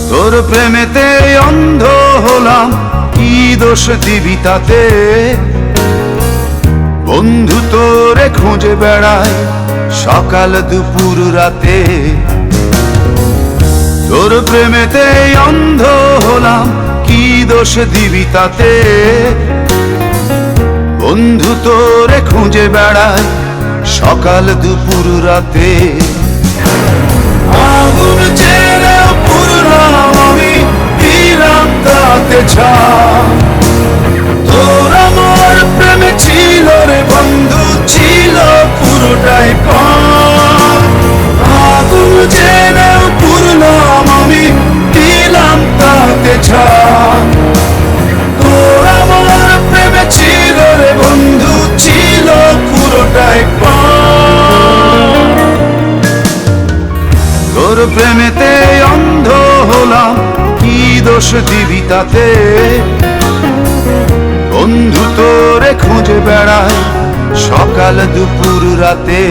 তোর প্রেমেতে অন্ধ হলাম, কি দোষ দিবি তাতে? বন্ধু তোরে খুঁজে বেড়ায় সকাল দুপুর রাতে। তোর প্রেমেতে অন্ধ হলাম, কি দোষ দিবি তাতে? বন্ধু তোরে খুঁজে বেড়ায় সকাল দুপুর রাতে। আগুন জেলে পুরলাম আমি, দিলাম তাতে ছাপ। তোর আমার প্রেমে ছিল রে বন্ধু, ছিল পুরোটাই পাপ। আগুন জেলে পুরলাম আমি, দিলাম তাতে ছাপ। তোর আমার প্রেমে ছিল রে বন্ধু, ছিল পুরোটাই পাপ। তোর প্রেমেতে অন্ধ হলাম, কি দোষ দিবি তাতে? বন্ধু তোরে খুঁজে বেড়ায় সকাল দুপুর রাতে।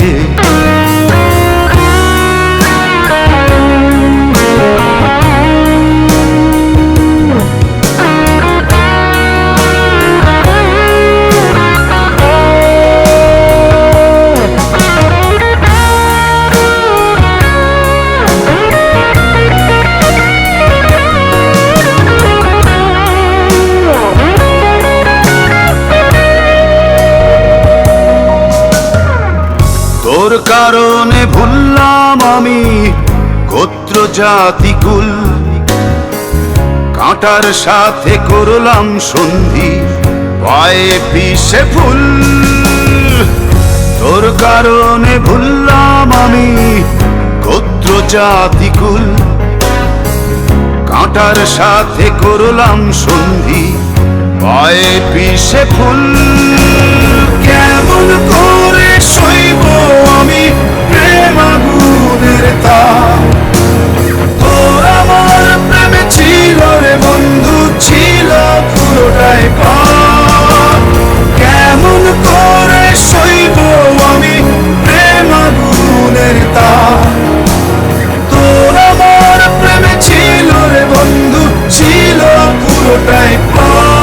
তোর কারণে ভুললাম আমি গোত্র জাতি কুল, কাঁটার সাথে করলাম সন্ধি, পায়ে পিষে ফুল। তোর কারণে ভুললাম আমি গোত্র জাতি কুল, কাঁটার সাথে করলাম সন্ধি, পায়ে পিষে ফুল। কেমন করে সইব আমি প্রেম আগুনের তাপ? তোর আমার প্রেমে ছিল রে বন্ধু, ছিল পুরোটাই পাপ। কেমন করে সইব আমি প্রেম আগুনের তাপ? তোর আমার প্রেমে ছিল রে বন্ধু, ছিল পুরোটাই পাপ।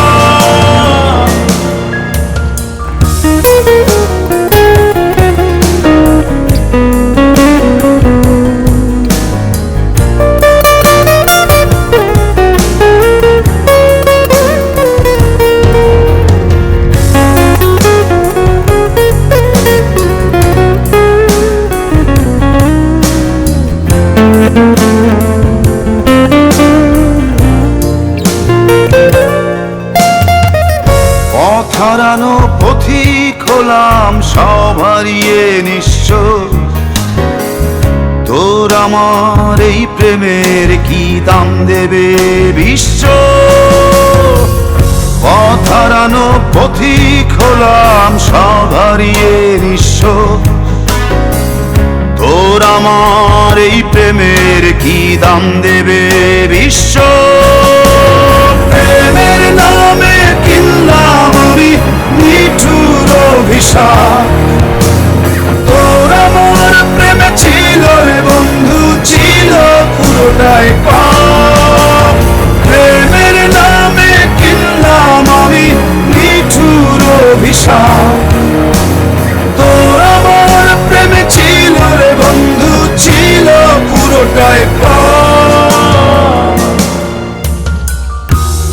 হারানো পথিক হলাম, সব হারিয়ে নিঃস্ব। আমার এই প্রেমের কি দাম দেবে বিশ্ব পথ হারানো পথিক হলাম সব হারিয়ে নিঃস্ব তোর আমার এই প্রেমের কি দাম দেবে বিশ্ব প্রেমের নামে কিনলাম আমি নিঠুর অভিশাপ তোর আমার প্রেমে ছিল রে বন্ধু ছিল পুরোটাই পাপ প্রেমের নামে কিনলাম আমি নিঠুর অভিশাপ তোর আমার প্রেমে ছিল রে বন্ধু ছিল পুরোটাই পাপ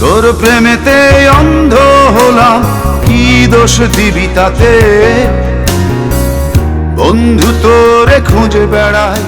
তোর প্রেমেতে অন্ধ হলাম কি দোষ দিবি তাতে বন্ধু তোরে খুঁজে বেড়ায়